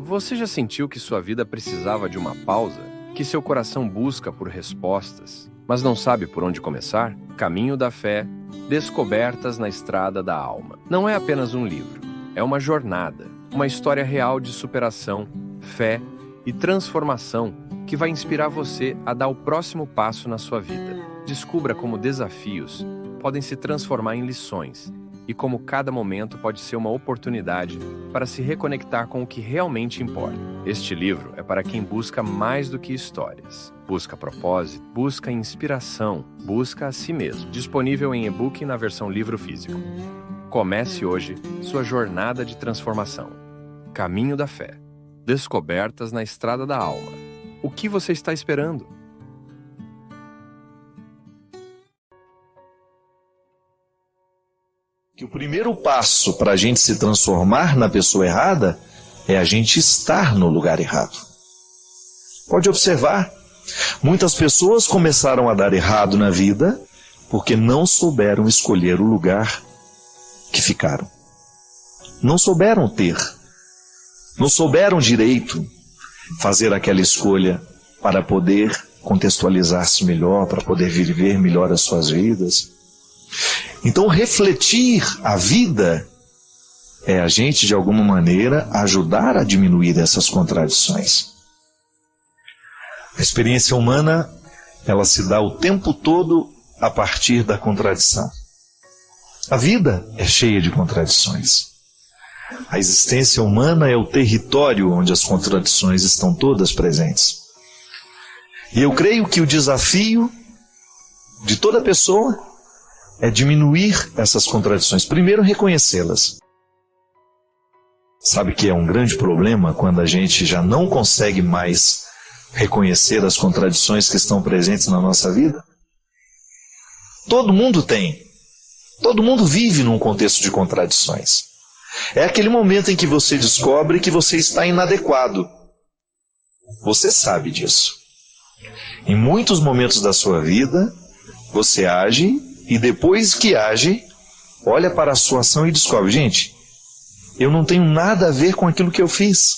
Você já sentiu que sua vida precisava de uma pausa? Que seu coração busca por respostas, mas não sabe por onde começar? Caminho da Fé, Descobertas na Estrada da Alma. Não é apenas um livro, é uma jornada, uma história real de superação, fé e transformação que vai inspirar você a dar o próximo passo na sua vida. Descubra como desafios podem se transformar em lições e como cada momento pode ser uma oportunidade para se reconectar com o que realmente importa. Este livro é para quem busca mais do que histórias. Busca propósito, busca inspiração, busca a si mesmo. Disponível em e-book e na versão livro físico. Comece hoje sua jornada de transformação. Caminho da Fé. Descobertas na Estrada da Alma. O que você está esperando? Que o primeiro passo para a gente se transformar na pessoa errada é a gente estar no lugar errado. Pode observar, muitas pessoas começaram a dar errado na vida porque não souberam escolher o lugar que ficaram. Não souberam ter, não souberam direito fazer aquela escolha para poder contextualizar-se melhor, para poder viver melhor as suas vidas. Então, refletir a vida é a gente, de alguma maneira, ajudar a diminuir essas contradições. A experiência humana, ela se dá o tempo todo a partir da contradição. A vida é cheia de contradições. A existência humana é o território onde as contradições estão todas presentes. E eu creio que o desafio de toda pessoa é diminuir essas contradições. Primeiro, reconhecê-las. Sabe que é um grande problema quando a gente já não consegue mais reconhecer as contradições que estão presentes na nossa vida? Todo mundo tem. Todo mundo vive num contexto de contradições. É aquele momento em que você descobre que você está inadequado. Você sabe disso. Em muitos momentos da sua vida, você age e depois que age, olha para a sua ação e descobre, gente, eu não tenho nada a ver com aquilo que eu fiz.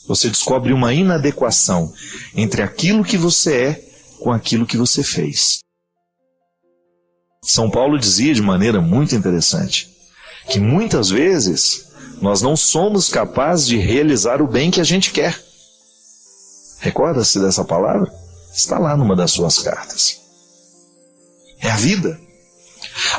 Você descobre uma inadequação entre aquilo que você é com aquilo que você fez. São Paulo dizia de maneira muito interessante que muitas vezes nós não somos capazes de realizar o bem que a gente quer. Recorda-se dessa palavra? Está lá numa das suas cartas. É a vida.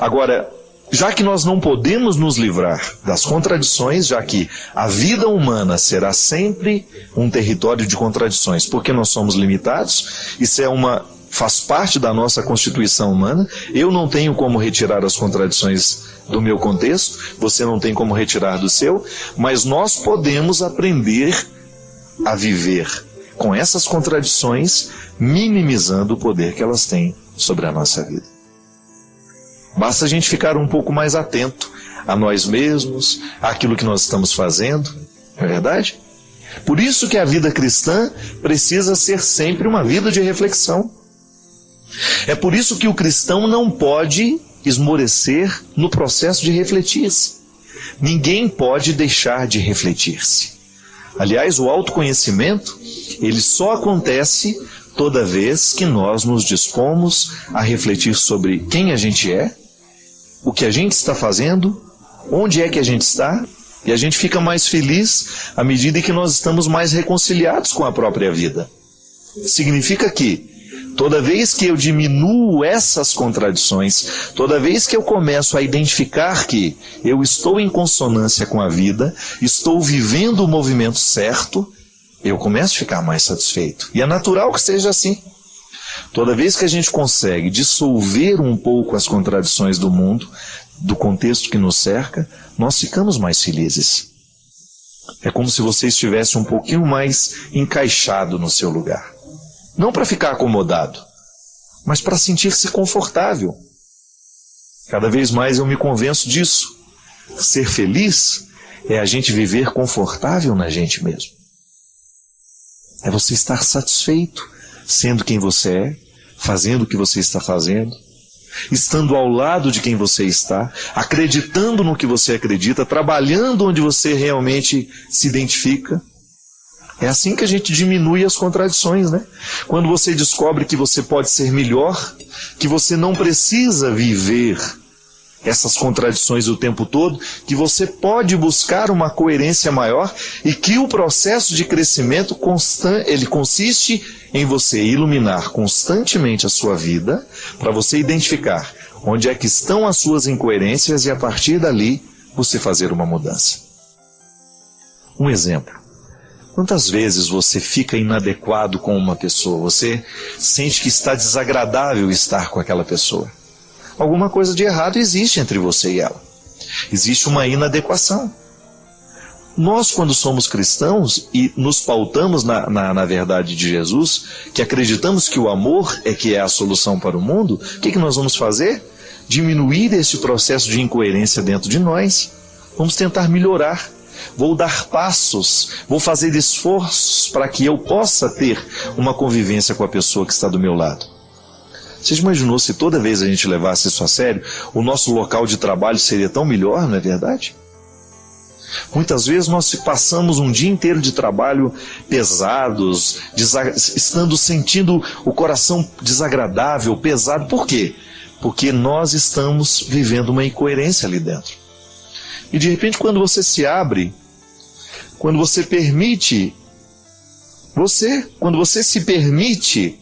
Agora, já que nós não podemos nos livrar das contradições, já que a vida humana será sempre um território de contradições, porque nós somos limitados, isso faz parte da nossa constituição humana, eu não tenho como retirar as contradições do meu contexto, você não tem como retirar do seu, mas nós podemos aprender a viver com essas contradições, minimizando o poder que elas têm sobre a nossa vida. Basta a gente ficar um pouco mais atento a nós mesmos, àquilo que nós estamos fazendo, não é verdade? Por isso que a vida cristã precisa ser sempre uma vida de reflexão. É por isso que o cristão não pode esmorecer no processo de refletir-se. Ninguém pode deixar de refletir-se. Aliás, o autoconhecimento, ele só acontece toda vez que nós nos dispomos a refletir sobre quem a gente é, o que a gente está fazendo, onde é que a gente está, e a gente fica mais feliz à medida em que nós estamos mais reconciliados com a própria vida. Significa que toda vez que eu diminuo essas contradições, toda vez que eu começo a identificar que eu estou em consonância com a vida, estou vivendo o movimento certo, eu começo a ficar mais satisfeito. E é natural que seja assim. Toda vez que a gente consegue dissolver um pouco as contradições do mundo, do contexto que nos cerca, nós ficamos mais felizes. É como se você estivesse um pouquinho mais encaixado no seu lugar. Não para ficar acomodado, mas para sentir-se confortável. Cada vez mais eu me convenço disso. Ser feliz é a gente viver confortável na gente mesmo. É você estar satisfeito, sendo quem você é, fazendo o que você está fazendo, estando ao lado de quem você está, acreditando no que você acredita, trabalhando onde você realmente se identifica. É assim que a gente diminui as contradições, né? Quando você descobre que você pode ser melhor, que você não precisa viver essas contradições o tempo todo, que você pode buscar uma coerência maior e que o processo de crescimento ele consiste em você iluminar constantemente a sua vida para você identificar onde é que estão as suas incoerências e a partir dali você fazer uma mudança. Um exemplo. Quantas vezes você fica inadequado com uma pessoa? Você sente que está desagradável estar com aquela pessoa? Alguma coisa de errado existe entre você e ela. Existe uma inadequação. Nós, quando somos cristãos e nos pautamos na verdade de Jesus, que acreditamos que o amor é que é a solução para o mundo, o que nós vamos fazer? Diminuir esse processo de incoerência dentro de nós. Vamos tentar melhorar. Vou dar passos, vou fazer esforços para que eu possa ter uma convivência com a pessoa que está do meu lado. Você já imaginou se toda vez a gente levasse isso a sério, o nosso local de trabalho seria tão melhor, não é verdade? Muitas vezes nós passamos um dia inteiro de trabalho pesados, sentindo o coração desagradável, pesado. Por quê? Porque nós estamos vivendo uma incoerência ali dentro. E de repente, quando você se abre, quando você se permite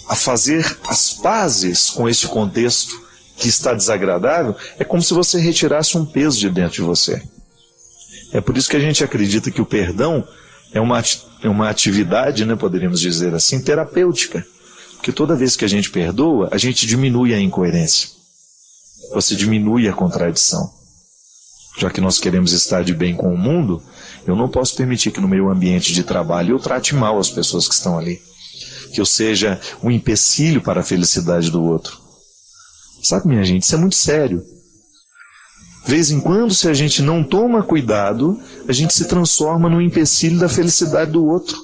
a fazer as pazes com esse contexto que está desagradável, é como se você retirasse um peso de dentro de você. É por isso que a gente acredita que o perdão é uma atividade, né, poderíamos dizer assim, terapêutica. Porque toda vez que a gente perdoa, a gente diminui a incoerência. Você diminui a contradição. Já que nós queremos estar de bem com o mundo, eu não posso permitir que no meu ambiente de trabalho eu trate mal as pessoas que estão ali. Que eu seja um empecilho para a felicidade do outro. Sabe, minha gente, isso é muito sério. De vez em quando, se a gente não toma cuidado, a gente se transforma num empecilho da felicidade do outro.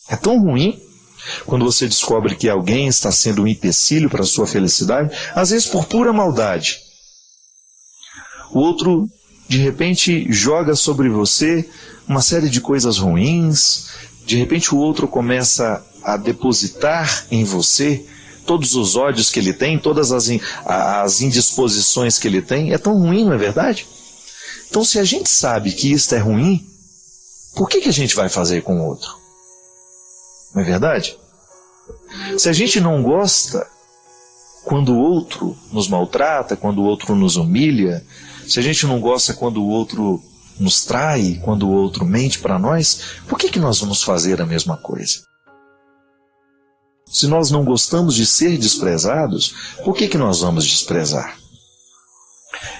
É tão ruim quando você descobre que alguém está sendo um empecilho para a sua felicidade, às vezes por pura maldade. O outro, de repente, joga sobre você uma série de coisas ruins. De repente, o outro começa a depositar em você todos os ódios que ele tem, todas as indisposições que ele tem. É tão ruim, não é verdade? Então, se a gente sabe que isto é ruim, por que a gente vai fazer com o outro? Não é verdade? Se a gente não gosta quando o outro nos maltrata, quando o outro nos humilha, se a gente não gosta quando o outro nos trai, quando o outro mente para nós, por que nós vamos fazer a mesma coisa? Se nós não gostamos de ser desprezados, por que nós vamos desprezar?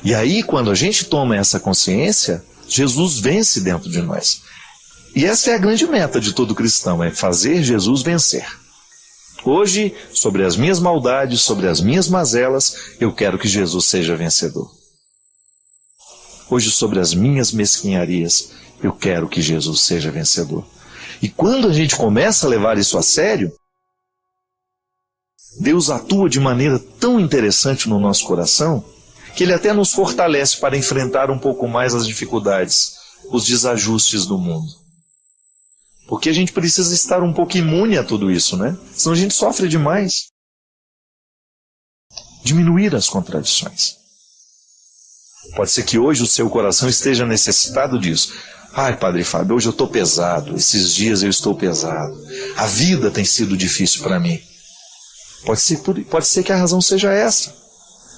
E aí, quando a gente toma essa consciência, Jesus vence dentro de nós. E essa é a grande meta de todo cristão, é fazer Jesus vencer. Hoje, sobre as minhas maldades, sobre as minhas mazelas, eu quero que Jesus seja vencedor. Hoje, sobre as minhas mesquinharias, eu quero que Jesus seja vencedor. E quando a gente começa a levar isso a sério, Deus atua de maneira tão interessante no nosso coração, que Ele até nos fortalece para enfrentar um pouco mais as dificuldades, os desajustes do mundo. Porque a gente precisa estar um pouco imune a tudo isso, né? Senão a gente sofre demais. Diminuir as contradições. Pode ser que hoje o seu coração esteja necessitado disso. Ai, Padre Fábio, hoje eu estou pesado, esses dias eu estou pesado. A vida tem sido difícil para mim. Pode ser que a razão seja essa.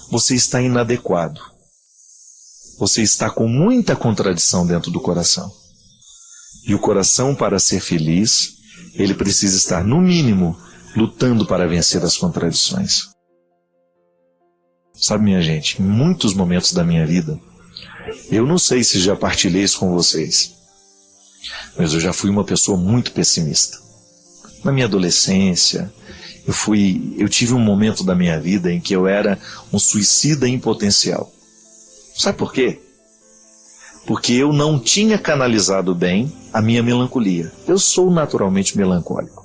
Você está inadequado. Você está com muita contradição dentro do coração. E o coração, para ser feliz, ele precisa estar, no mínimo, lutando para vencer as contradições. Sabe, minha gente, em muitos momentos da minha vida, eu não sei se já partilhei isso com vocês, mas eu já fui uma pessoa muito pessimista. Na minha adolescência, eu tive um momento da minha vida em que eu era um suicida em potencial. Sabe por quê? Porque eu não tinha canalizado bem a minha melancolia. Eu sou naturalmente melancólico.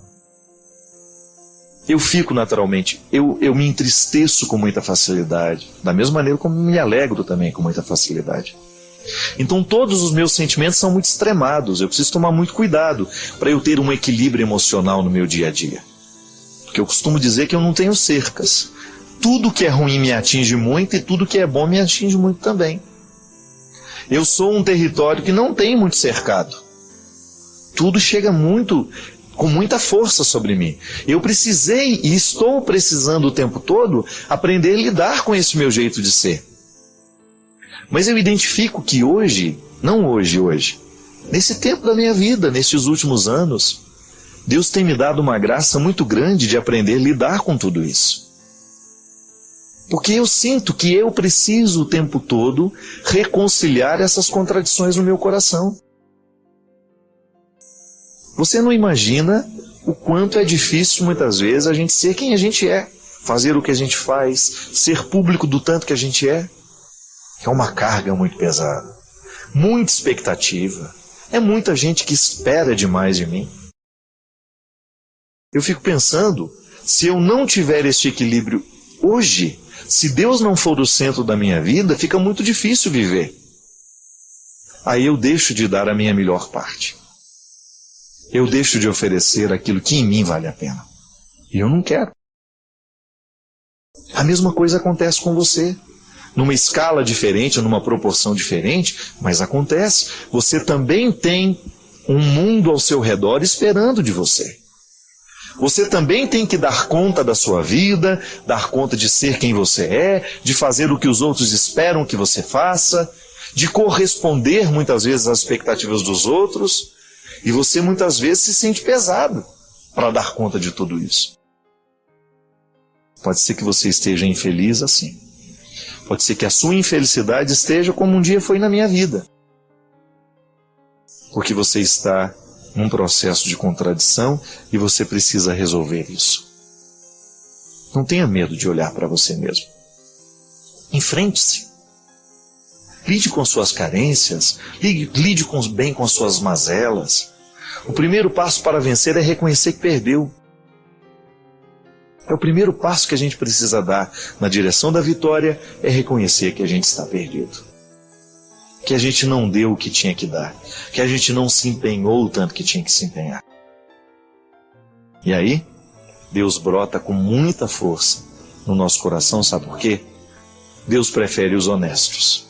Eu fico naturalmente, eu me entristeço com muita facilidade, da mesma maneira como me alegro também com muita facilidade. Então todos os meus sentimentos são muito extremados. Eu preciso tomar muito cuidado para eu ter um equilíbrio emocional no meu dia a dia. Porque eu costumo dizer que eu não tenho cercas. Tudo que é ruim me atinge muito e tudo que é bom me atinge muito também. Eu sou um território que não tem muito cercado. Tudo chega com muita força sobre mim. Eu precisei e estou precisando o tempo todo aprender a lidar com esse meu jeito de ser. Mas eu identifico que hoje, nesse tempo da minha vida, nesses últimos anos, Deus tem me dado uma graça muito grande de aprender a lidar com tudo isso. Porque eu sinto que eu preciso o tempo todo reconciliar essas contradições no meu coração. Você não imagina o quanto é difícil muitas vezes a gente ser quem a gente é, fazer o que a gente faz, ser público do tanto que a gente é. É uma carga muito pesada, muita expectativa, é muita gente que espera demais de mim. Eu fico pensando, se eu não tiver este equilíbrio hoje, se Deus não for o centro da minha vida, fica muito difícil viver. Aí eu deixo de dar a minha melhor parte. Eu deixo de oferecer aquilo que em mim vale a pena. E eu não quero. A mesma coisa acontece com você. Numa escala diferente, numa proporção diferente, mas acontece. Você também tem um mundo ao seu redor esperando de você. Você também tem que dar conta da sua vida, dar conta de ser quem você é, de fazer o que os outros esperam que você faça, de corresponder muitas vezes às expectativas dos outros, e você muitas vezes se sente pesado para dar conta de tudo isso. Pode ser que você esteja infeliz assim. Pode ser que a sua infelicidade esteja como um dia foi na minha vida. Porque você está num processo de contradição e você precisa resolver isso. Não tenha medo de olhar para você mesmo. Enfrente-se. Lide com suas carências, lide bem com suas mazelas. O primeiro passo para vencer é reconhecer que perdeu. É o primeiro passo que a gente precisa dar na direção da vitória, é reconhecer que a gente está perdido. Que a gente não deu o que tinha que dar. Que a gente não se empenhou o tanto que tinha que se empenhar. E aí, Deus brota com muita força no nosso coração, sabe por quê? Deus prefere os honestos.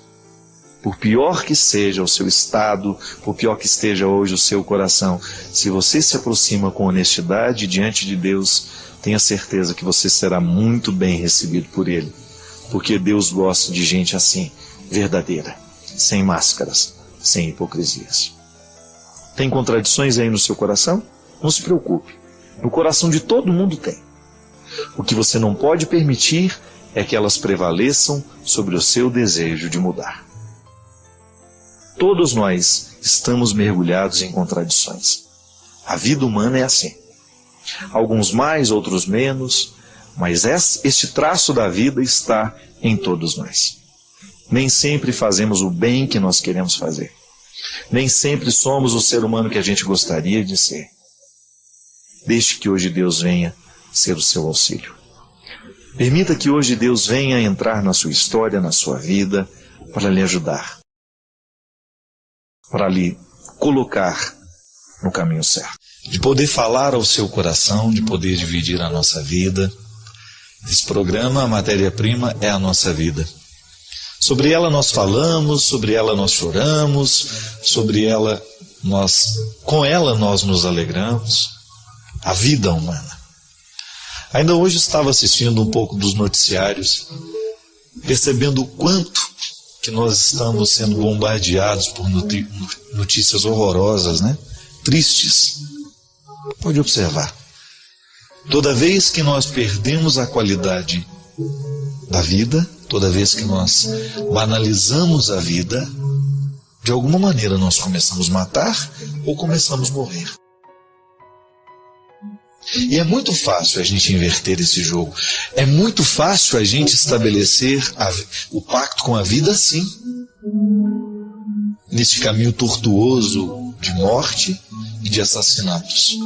Por pior que seja o seu estado, por pior que esteja hoje o seu coração, se você se aproxima com honestidade diante de Deus, tenha certeza que você será muito bem recebido por Ele. Porque Deus gosta de gente assim, verdadeira, sem máscaras, sem hipocrisias. Tem contradições aí no seu coração? Não se preocupe. No coração de todo mundo tem. O que você não pode permitir é que elas prevaleçam sobre o seu desejo de mudar. Todos nós estamos mergulhados em contradições. A vida humana é assim. Alguns mais, outros menos, mas este traço da vida está em todos nós. Nem sempre fazemos o bem que nós queremos fazer. Nem sempre somos o ser humano que a gente gostaria de ser. Deixe que hoje Deus venha ser o seu auxílio. Permita que hoje Deus venha entrar na sua história, na sua vida, para lhe ajudar. Para lhe colocar no caminho certo. De poder falar ao seu coração, de poder dividir a nossa vida. Esse programa, a matéria-prima, é a nossa vida. Sobre ela nós falamos, sobre ela nós choramos, com ela nós nos alegramos. A vida humana. Ainda hoje estava assistindo um pouco dos noticiários, percebendo o quanto que nós estamos sendo bombardeados por notícias horrorosas, né? Tristes. Pode observar. Toda vez que nós perdemos a qualidade da vida, toda vez que nós banalizamos a vida, de alguma maneira nós começamos a matar ou começamos a morrer. E é muito fácil a gente inverter esse jogo. É muito fácil a gente estabelecer o pacto com a vida assim. Nesse caminho tortuoso de morte e de assassinatos.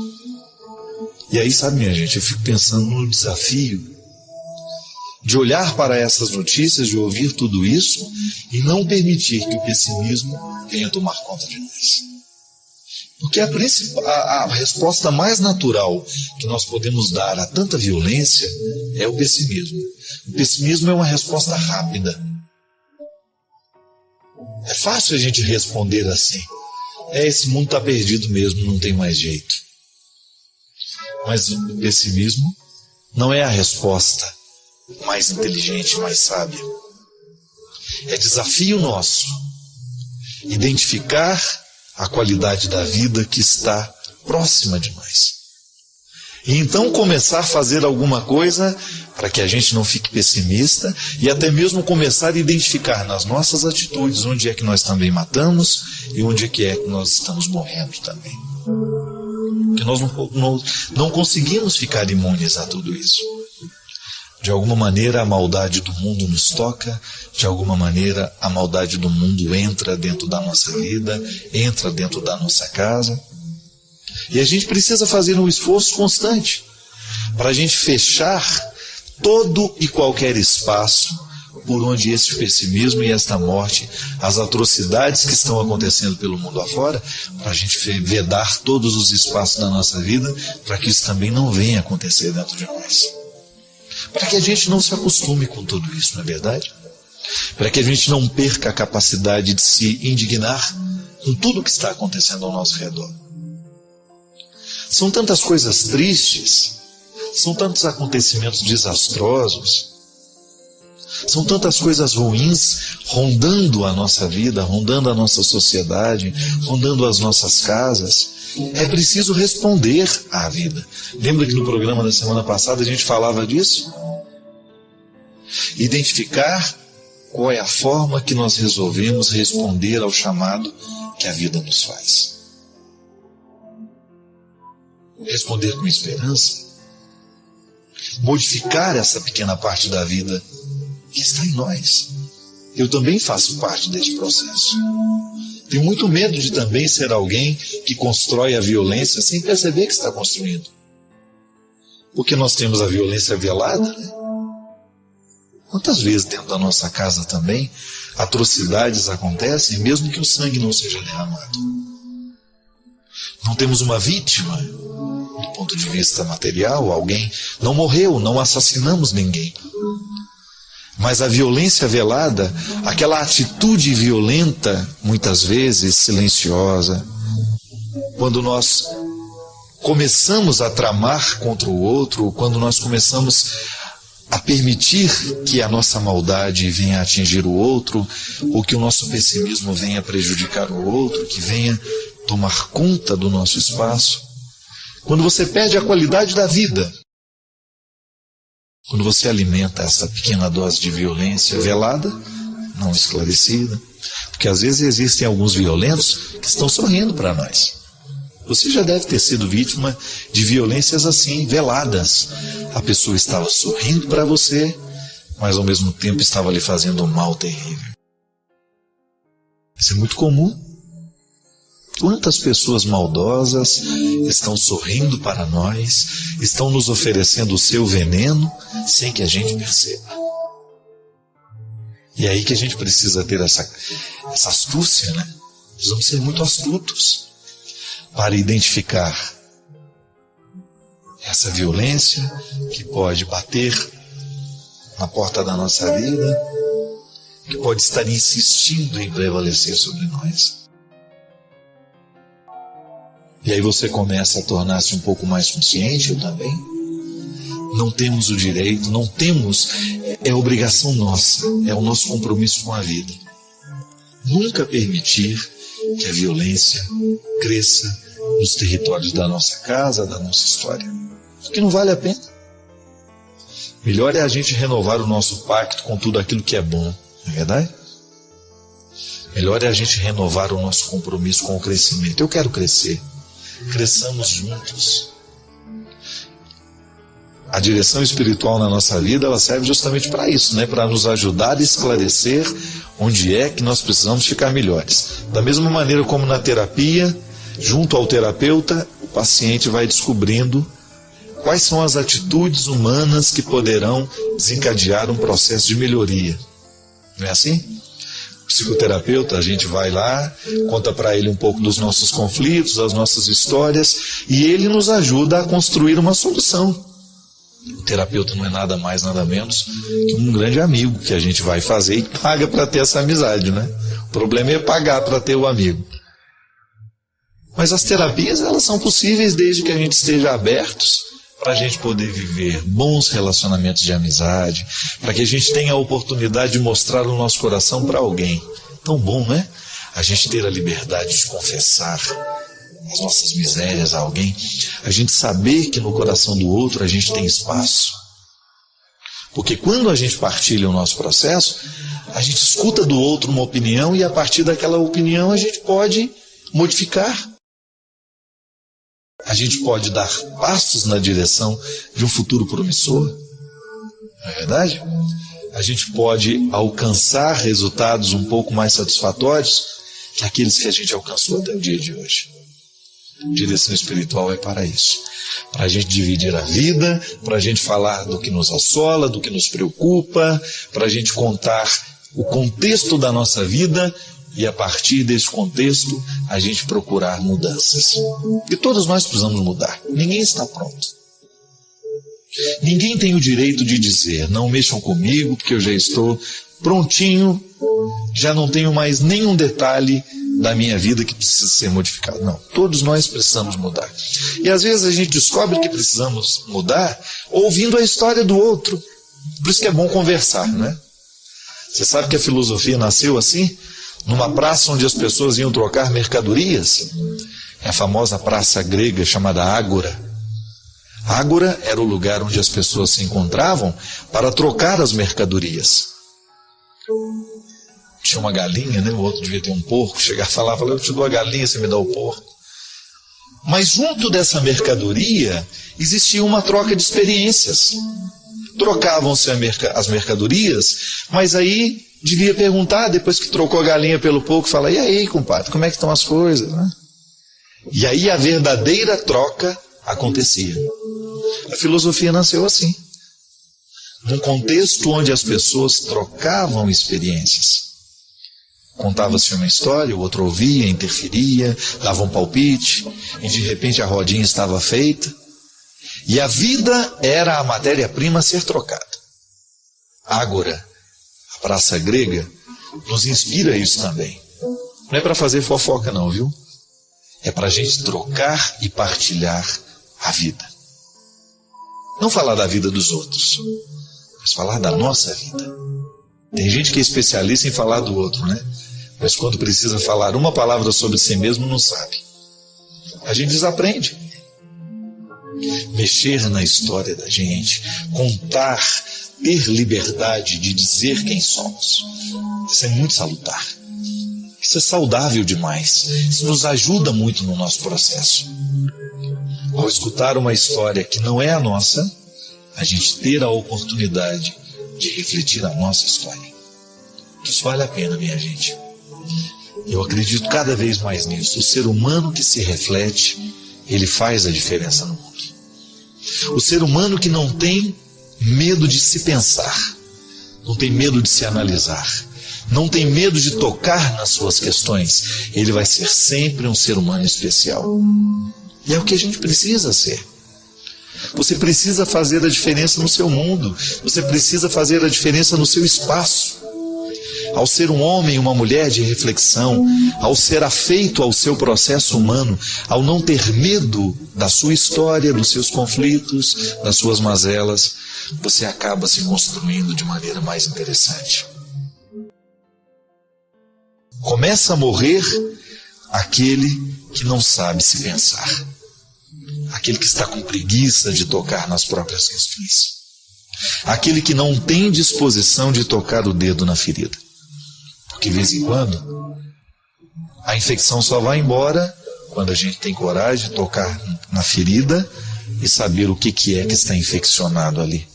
E aí, sabe, minha gente, eu fico pensando no desafio de olhar para essas notícias, de ouvir tudo isso e não permitir que o pessimismo venha tomar conta de nós. Porque a resposta mais natural que nós podemos dar a tanta violência é o pessimismo. O pessimismo é uma resposta rápida. É fácil a gente responder assim. Esse mundo está perdido mesmo, não tem mais jeito. Mas o pessimismo não é a resposta mais inteligente, mais sábia. É desafio nosso identificar a qualidade da vida que está próxima de nós. E então começar a fazer alguma coisa para que a gente não fique pessimista e até mesmo começar a identificar nas nossas atitudes onde é que nós também matamos e onde é que nós estamos morrendo também. Porque nós não conseguimos ficar imunes a tudo isso. De alguma maneira a maldade do mundo nos toca, de alguma maneira a maldade do mundo entra dentro da nossa vida, entra dentro da nossa casa. E a gente precisa fazer um esforço constante para a gente fechar todo e qualquer espaço por onde esse pessimismo e esta morte, as atrocidades que estão acontecendo pelo mundo afora, para a gente vedar todos os espaços da nossa vida, para que isso também não venha acontecer dentro de nós. Para que a gente não se acostume com tudo isso, não é verdade? Para que a gente não perca a capacidade de se indignar com tudo que está acontecendo ao nosso redor. São tantas coisas tristes, são tantos acontecimentos desastrosos, são tantas coisas ruins rondando a nossa vida, rondando a nossa sociedade, rondando as nossas casas. É preciso responder à vida. Lembra que no programa da semana passada a gente falava disso? Identificar qual é a forma que nós resolvemos responder ao chamado que a vida nos faz. Responder com esperança, modificar essa pequena parte da vida que está em nós. Eu também faço parte deste processo. Tenho muito medo de também ser alguém que constrói a violência sem perceber que está construindo. Porque nós temos a violência velada, né? Quantas vezes dentro da nossa casa também atrocidades acontecem, mesmo que o sangue não seja derramado? Não temos uma vítima, do ponto de vista material, alguém não morreu, não assassinamos ninguém. Mas a violência velada, aquela atitude violenta, muitas vezes silenciosa, quando nós começamos a tramar contra o outro, quando nós começamos a permitir que a nossa maldade venha atingir o outro, ou que o nosso pessimismo venha prejudicar o outro, que venha tomar conta do nosso espaço, quando você perde a qualidade da vida, quando você alimenta essa pequena dose de violência velada, não esclarecida, porque às vezes existem alguns violentos que estão sorrindo para nós. Você já deve ter sido vítima de violências assim, veladas. A pessoa estava sorrindo para você, mas ao mesmo tempo estava lhe fazendo um mal terrível. Isso é muito comum. Quantas pessoas maldosas estão sorrindo para nós, estão nos oferecendo o seu veneno, sem que a gente perceba. E é aí que a gente precisa ter essa astúcia, né? Precisamos ser muito astutos para identificar essa violência que pode bater na porta da nossa vida, que pode estar insistindo em prevalecer sobre nós. E aí você começa a tornar-se um pouco mais consciente, eu também. Não temos o direito, não temos, é obrigação nossa, é o nosso compromisso com a vida. Nunca permitir que a violência cresça nos territórios da nossa casa, da nossa história. Porque não vale a pena. Melhor é a gente renovar o nosso pacto com tudo aquilo que é bom, não é verdade? Melhor é a gente renovar o nosso compromisso com o crescimento. Eu quero crescer. Cresçamos juntos. A direção espiritual na nossa vida, ela serve justamente para isso, né? Para nos ajudar a esclarecer onde é que nós precisamos ficar melhores. Da mesma maneira como na terapia, junto ao terapeuta, o paciente vai descobrindo Quais são as atitudes humanas que poderão desencadear um processo de melhoria? Não é assim? O psicoterapeuta, a gente vai lá, conta para ele um pouco dos nossos conflitos, das nossas histórias, e ele nos ajuda a construir uma solução. O terapeuta não é nada mais, nada menos que um grande amigo que a gente vai fazer e paga para ter essa amizade, né? O problema é pagar para ter o amigo. Mas as terapias, elas são possíveis desde que a gente esteja abertos para a gente poder viver bons relacionamentos de amizade, para que a gente tenha a oportunidade de mostrar o nosso coração para alguém. Tão bom, né? A gente ter a liberdade de confessar as nossas misérias a alguém, a gente saber que no coração do outro a gente tem espaço. Porque quando a gente partilha o nosso processo, a gente escuta do outro uma opinião e a partir daquela opinião a gente pode modificar. A gente pode dar passos na direção de um futuro promissor. Não é verdade? A gente pode alcançar resultados um pouco mais satisfatórios que aqueles que a gente alcançou até o dia de hoje. Direção espiritual é para isso. Para a gente dividir a vida, para a gente falar do que nos assola, do que nos preocupa, para a gente contar o contexto da nossa vida e a partir desse contexto a gente procurar mudanças. E todos nós precisamos mudar. Ninguém está pronto. Ninguém tem o direito de dizer, não mexam comigo porque eu já estou prontinho, já não tenho mais nenhum detalhe da minha vida que precisa ser modificado. Não, todos nós precisamos mudar. E às vezes a gente descobre que precisamos mudar ouvindo a história do outro. Por isso que é bom conversar, né? Você sabe que a filosofia nasceu assim? Numa praça onde as pessoas iam trocar mercadorias. É a famosa praça grega chamada Ágora. Ágora era o lugar onde as pessoas se encontravam para trocar as mercadorias. Tinha uma galinha, né? O outro devia ter um porco. Chegava e falava, eu te dou a galinha, você me dá o porco. Mas junto dessa mercadoria existia uma troca de experiências. Trocavam-se as mercadorias, mas aí devia perguntar, depois que trocou a galinha pelo porco, fala, e aí, compadre, como é que estão as coisas? Né? E aí a verdadeira troca acontecia. A filosofia nasceu assim. Num contexto onde as pessoas trocavam experiências. Contava-se uma história, o outro ouvia, interferia, dava um palpite, e de repente a rodinha estava feita. E a vida era a matéria-prima a ser trocada. Ágora, a praça grega, nos inspira isso também. Não é para fazer fofoca não, viu? É para a gente trocar e partilhar a vida. Não falar da vida dos outros, mas falar da nossa vida. Tem gente que é especialista em falar do outro, né? Mas quando precisa falar uma palavra sobre si mesmo, não sabe. A gente desaprende. Mexer na história da gente, contar, ter liberdade de dizer quem somos. Isso é muito salutar. Isso é saudável demais. Isso nos ajuda muito no nosso processo. Ao escutar uma história que não é a nossa, a gente ter a oportunidade de refletir a nossa história. Isso vale a pena, minha gente. Eu acredito cada vez mais nisso. O ser humano que se reflete, ele faz a diferença no mundo. O ser humano que não tem medo de se pensar, não tem medo de se analisar, não tem medo de tocar nas suas questões, ele vai ser sempre um ser humano especial. E é o que a gente precisa ser. Você precisa fazer a diferença no seu mundo, você precisa fazer a diferença no seu espaço. Ao ser um homem e uma mulher de reflexão, ao ser afeito ao seu processo humano, ao não ter medo da sua história, dos seus conflitos, das suas mazelas, você acaba se construindo de maneira mais interessante. Começa a morrer aquele que não sabe se pensar, aquele que está com preguiça de tocar nas próprias questões, aquele que não tem disposição de tocar o dedo na ferida. Porque de vez em quando a infecção só vai embora quando a gente tem coragem de tocar na ferida e saber o que é que está infeccionado ali.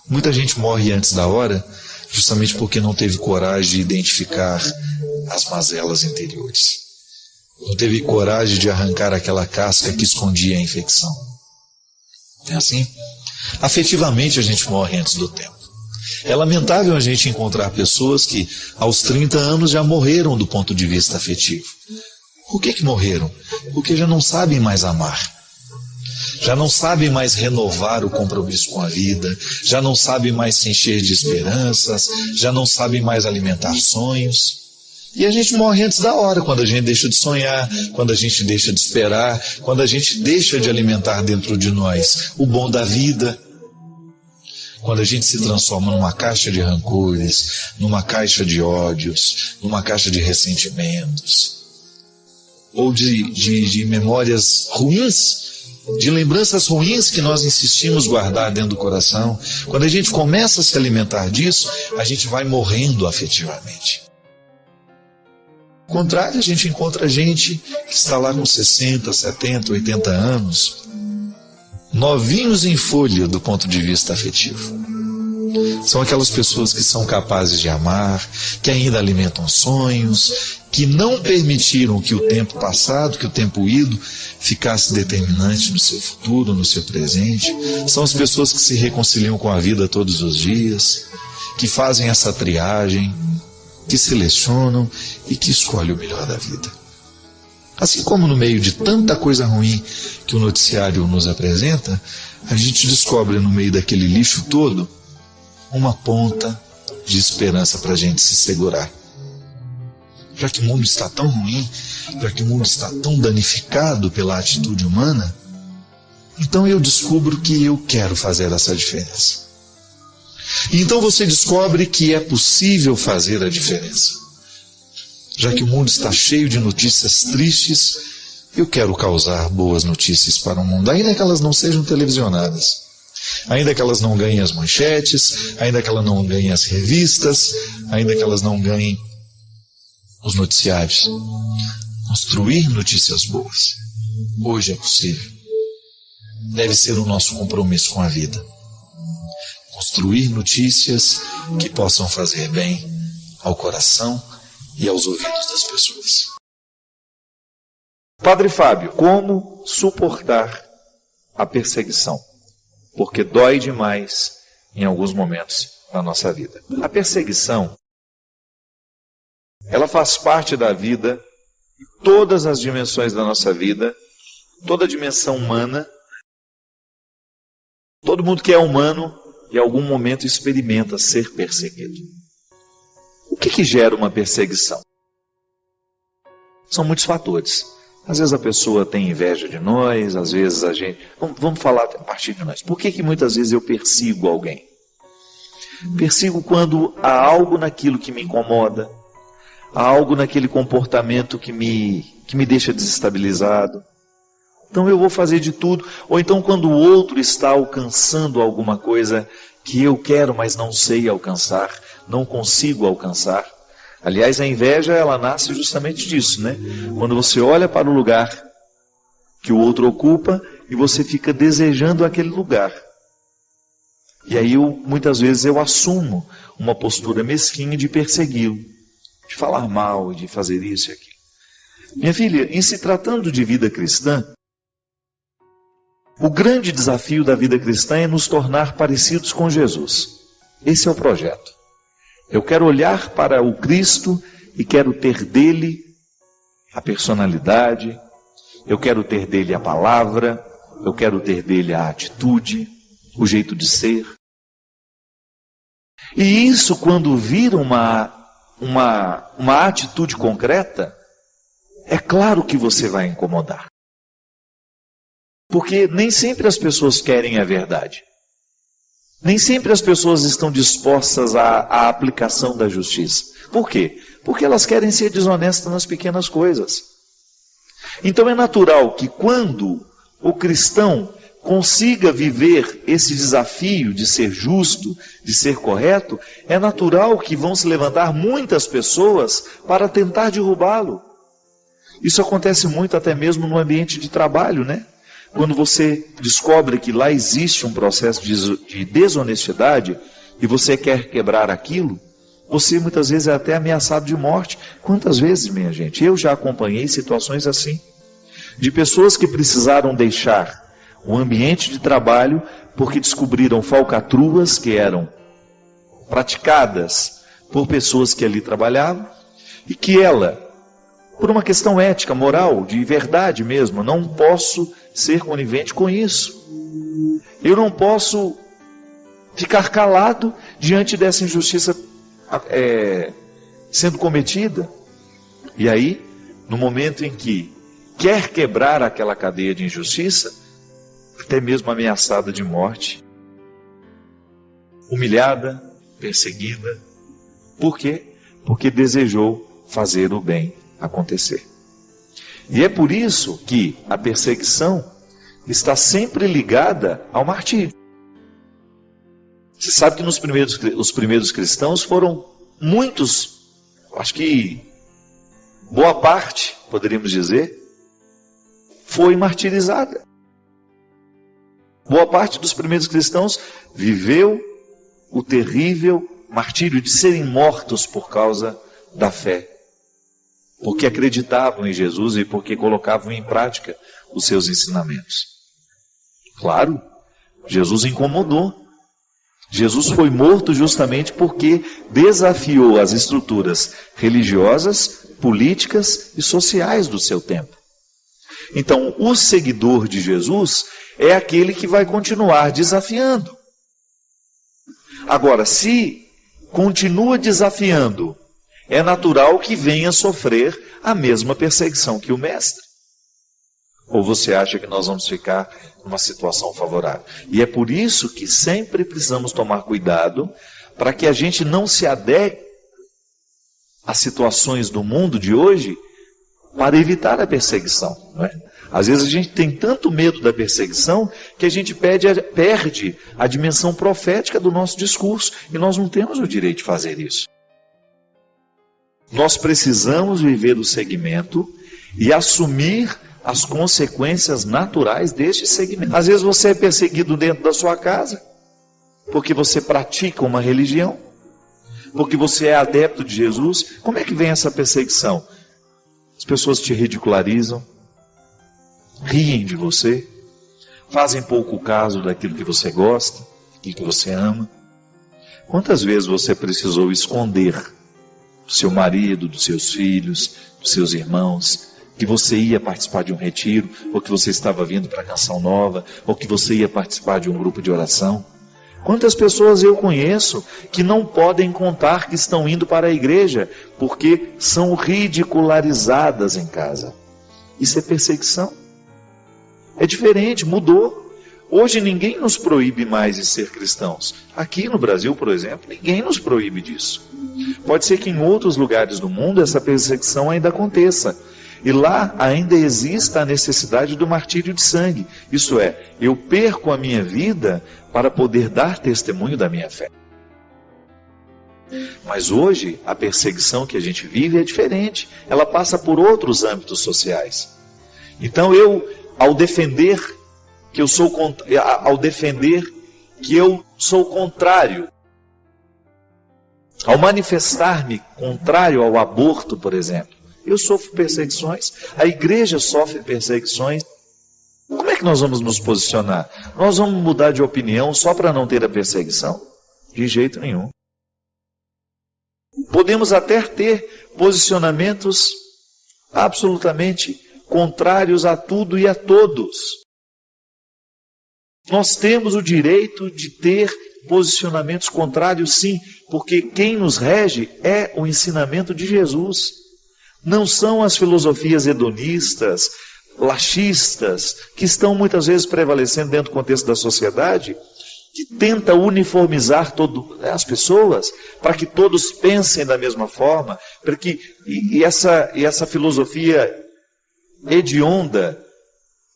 Muita gente morre antes da hora justamente porque não teve coragem de identificar as mazelas interiores. Não teve coragem de arrancar aquela casca que escondia a infecção. É assim? Afetivamente a gente morre antes do tempo. É lamentável a gente encontrar pessoas que aos 30 anos já morreram do ponto de vista afetivo. Por que morreram? Porque já não sabem mais amar. Já não sabem mais renovar o compromisso com a vida, já não sabem mais se encher de esperanças, já não sabem mais alimentar sonhos. E a gente morre antes da hora, quando a gente deixa de sonhar, quando a gente deixa de esperar, quando a gente deixa de alimentar dentro de nós o bom da vida. Quando a gente se transforma numa caixa de rancores, numa caixa de ódios, numa caixa de ressentimentos, ou de memórias ruins, de lembranças ruins que nós insistimos guardar dentro do coração. Quando a gente começa a se alimentar disso, a gente vai morrendo afetivamente. Ao contrário, a gente encontra gente que está lá com 60, 70, 80 anos, novinhos em folha do ponto de vista afetivo. São aquelas pessoas que são capazes de amar, que ainda alimentam sonhos, que não permitiram que o tempo passado, que o tempo ido, ficasse determinante no seu futuro, no seu presente. São as pessoas que se reconciliam com a vida todos os dias, que fazem essa triagem, que selecionam e que escolhem o melhor da vida. Assim como no meio de tanta coisa ruim que o noticiário nos apresenta, a gente descobre no meio daquele lixo todo uma ponta de esperança para a gente se segurar. Já que o mundo está tão ruim, já que o mundo está tão danificado pela atitude humana, então eu descubro que eu quero fazer essa diferença. E então você descobre que é possível fazer a diferença. Já que o mundo está cheio de notícias tristes, eu quero causar boas notícias para o mundo, ainda que elas não sejam televisionadas, ainda que elas não ganhem as manchetes, ainda que elas não ganhem as revistas, ainda que elas não ganhem os noticiários. Construir notícias boas hoje é possível. Deve ser o nosso compromisso com a vida. Construir notícias que possam fazer bem ao coração e aos ouvidos das pessoas. Padre Fábio, como suportar a perseguição? Porque dói demais em alguns momentos na nossa vida. A perseguição, ela faz parte da vida, todas as dimensões da nossa vida, toda a dimensão humana. Todo mundo que é humano, em algum momento experimenta ser perseguido. O que gera uma perseguição? São muitos fatores. Às vezes a pessoa tem inveja de nós, às vezes a gente... Vamos falar a partir de nós. Por que muitas vezes eu persigo alguém? Persigo quando há algo naquilo que me incomoda, há algo naquele comportamento que me deixa desestabilizado. Então eu vou fazer de tudo. Ou então quando o outro está alcançando alguma coisa que eu quero, mas não sei alcançar, não consigo alcançar. Aliás, a inveja, ela nasce justamente disso, né? Quando você olha para o lugar que o outro ocupa e você fica desejando aquele lugar. E aí muitas vezes eu assumo uma postura mesquinha de persegui-lo, de falar mal, de fazer isso e aquilo. Minha filha, em se tratando de vida cristã, o grande desafio da vida cristã é nos tornar parecidos com Jesus. Esse é o projeto. Eu quero olhar para o Cristo e quero ter dele a personalidade, eu quero ter dele a palavra, eu quero ter dele a atitude, o jeito de ser. E isso, quando vira uma atitude concreta, é claro que você vai incomodar. Porque nem sempre as pessoas querem a verdade. Nem sempre as pessoas estão dispostas à aplicação da justiça. Por quê? Porque elas querem ser desonestas nas pequenas coisas. Então é natural que quando o cristão consiga viver esse desafio de ser justo, de ser correto, é natural que vão se levantar muitas pessoas para tentar derrubá-lo. Isso acontece muito até mesmo no ambiente de trabalho, né? Quando você descobre que lá existe um processo de desonestidade e você quer quebrar aquilo, você muitas vezes é até ameaçado de morte. Quantas vezes, minha gente? Eu já acompanhei situações assim, de pessoas que precisaram deixar um ambiente de trabalho, porque descobriram falcatruas que eram praticadas por pessoas que ali trabalhavam, e que ela, por uma questão ética, moral, de verdade mesmo, não posso ser conivente com isso. Eu não posso ficar calado diante dessa injustiça sendo cometida. E aí, no momento em que quer quebrar aquela cadeia de injustiça, até mesmo ameaçada de morte, humilhada, perseguida. Por quê? Porque desejou fazer o bem acontecer. E é por isso que a perseguição está sempre ligada ao martírio. Você sabe que os primeiros cristãos foram muitos, acho que boa parte, poderíamos dizer, foi martirizada. Boa parte dos primeiros cristãos viveu o terrível martírio de serem mortos por causa da fé. Porque acreditavam em Jesus e porque colocavam em prática os seus ensinamentos. Claro, Jesus incomodou. Jesus foi morto justamente porque desafiou as estruturas religiosas, políticas e sociais do seu tempo. Então, o seguidor de Jesus é aquele que vai continuar desafiando. Agora, se continua desafiando, é natural que venha sofrer a mesma perseguição que o mestre. Ou você acha que nós vamos ficar numa situação favorável? E é por isso que sempre precisamos tomar cuidado para que a gente não se adeque às situações do mundo de hoje para evitar a perseguição, não é? Às vezes a gente tem tanto medo da perseguição que a gente perde a dimensão profética do nosso discurso, e nós não temos o direito de fazer isso. Nós precisamos viver o segmento e assumir as consequências naturais deste segmento. Às vezes você é perseguido dentro da sua casa, porque você pratica uma religião, porque você é adepto de Jesus. Como é que vem essa perseguição? As pessoas te ridicularizam, riem de você, fazem pouco caso daquilo que você gosta, daquilo que você ama. Quantas vezes você precisou esconder do seu marido, dos seus filhos, dos seus irmãos, que você ia participar de um retiro, ou que você estava vindo para a Canção Nova, ou que você ia participar de um grupo de oração? Quantas pessoas eu conheço que não podem contar que estão indo para a igreja, porque são ridicularizadas em casa? Isso é perseguição. É diferente, mudou. Hoje ninguém nos proíbe mais de ser cristãos. Aqui no Brasil, por exemplo, ninguém nos proíbe disso. Pode ser que em outros lugares do mundo essa perseguição ainda aconteça. E lá ainda exista a necessidade do martírio de sangue. Isso é, eu perco a minha vida para poder dar testemunho da minha fé. Mas hoje a perseguição que a gente vive é diferente. Ela passa por outros âmbitos sociais. Então ao defender que eu sou contrário, ao manifestar-me contrário ao aborto, por exemplo, eu sofro perseguições, a igreja sofre perseguições. Como é que nós vamos nos posicionar? Nós vamos mudar de opinião só para não ter a perseguição? De jeito nenhum. Podemos até ter posicionamentos absolutamente contrários a tudo e a todos. Nós temos o direito de ter posicionamentos contrários, sim, porque quem nos rege é o ensinamento de Jesus. Não são as filosofias hedonistas, laxistas, que estão muitas vezes prevalecendo dentro do contexto da sociedade, que tenta uniformizar as pessoas, para que todos pensem da mesma forma, para que essa filosofia hedionda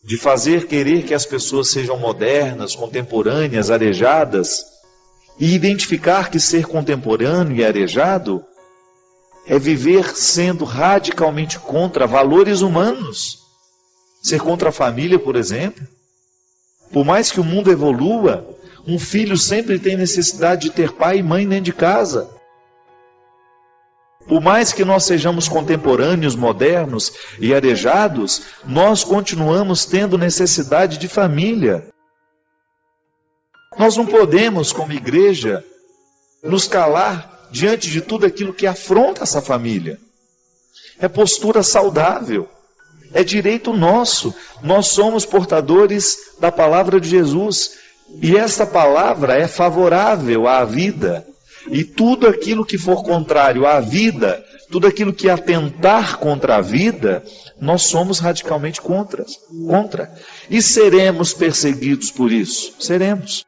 de querer que as pessoas sejam modernas, contemporâneas, arejadas, e identificar que ser contemporâneo e arejado é viver sendo radicalmente contra valores humanos. Ser contra a família, por exemplo. Por mais que o mundo evolua, um filho sempre tem necessidade de ter pai e mãe dentro de casa. Por mais que nós sejamos contemporâneos, modernos e arejados, nós continuamos tendo necessidade de família. Nós não podemos, como igreja, nos calar diante de tudo aquilo que afronta essa família. É postura saudável, é direito nosso. Nós somos portadores da palavra de Jesus, e essa palavra é favorável à vida. E tudo aquilo que for contrário à vida, tudo aquilo que atentar contra a vida, nós somos radicalmente contra. E seremos perseguidos por isso? Seremos.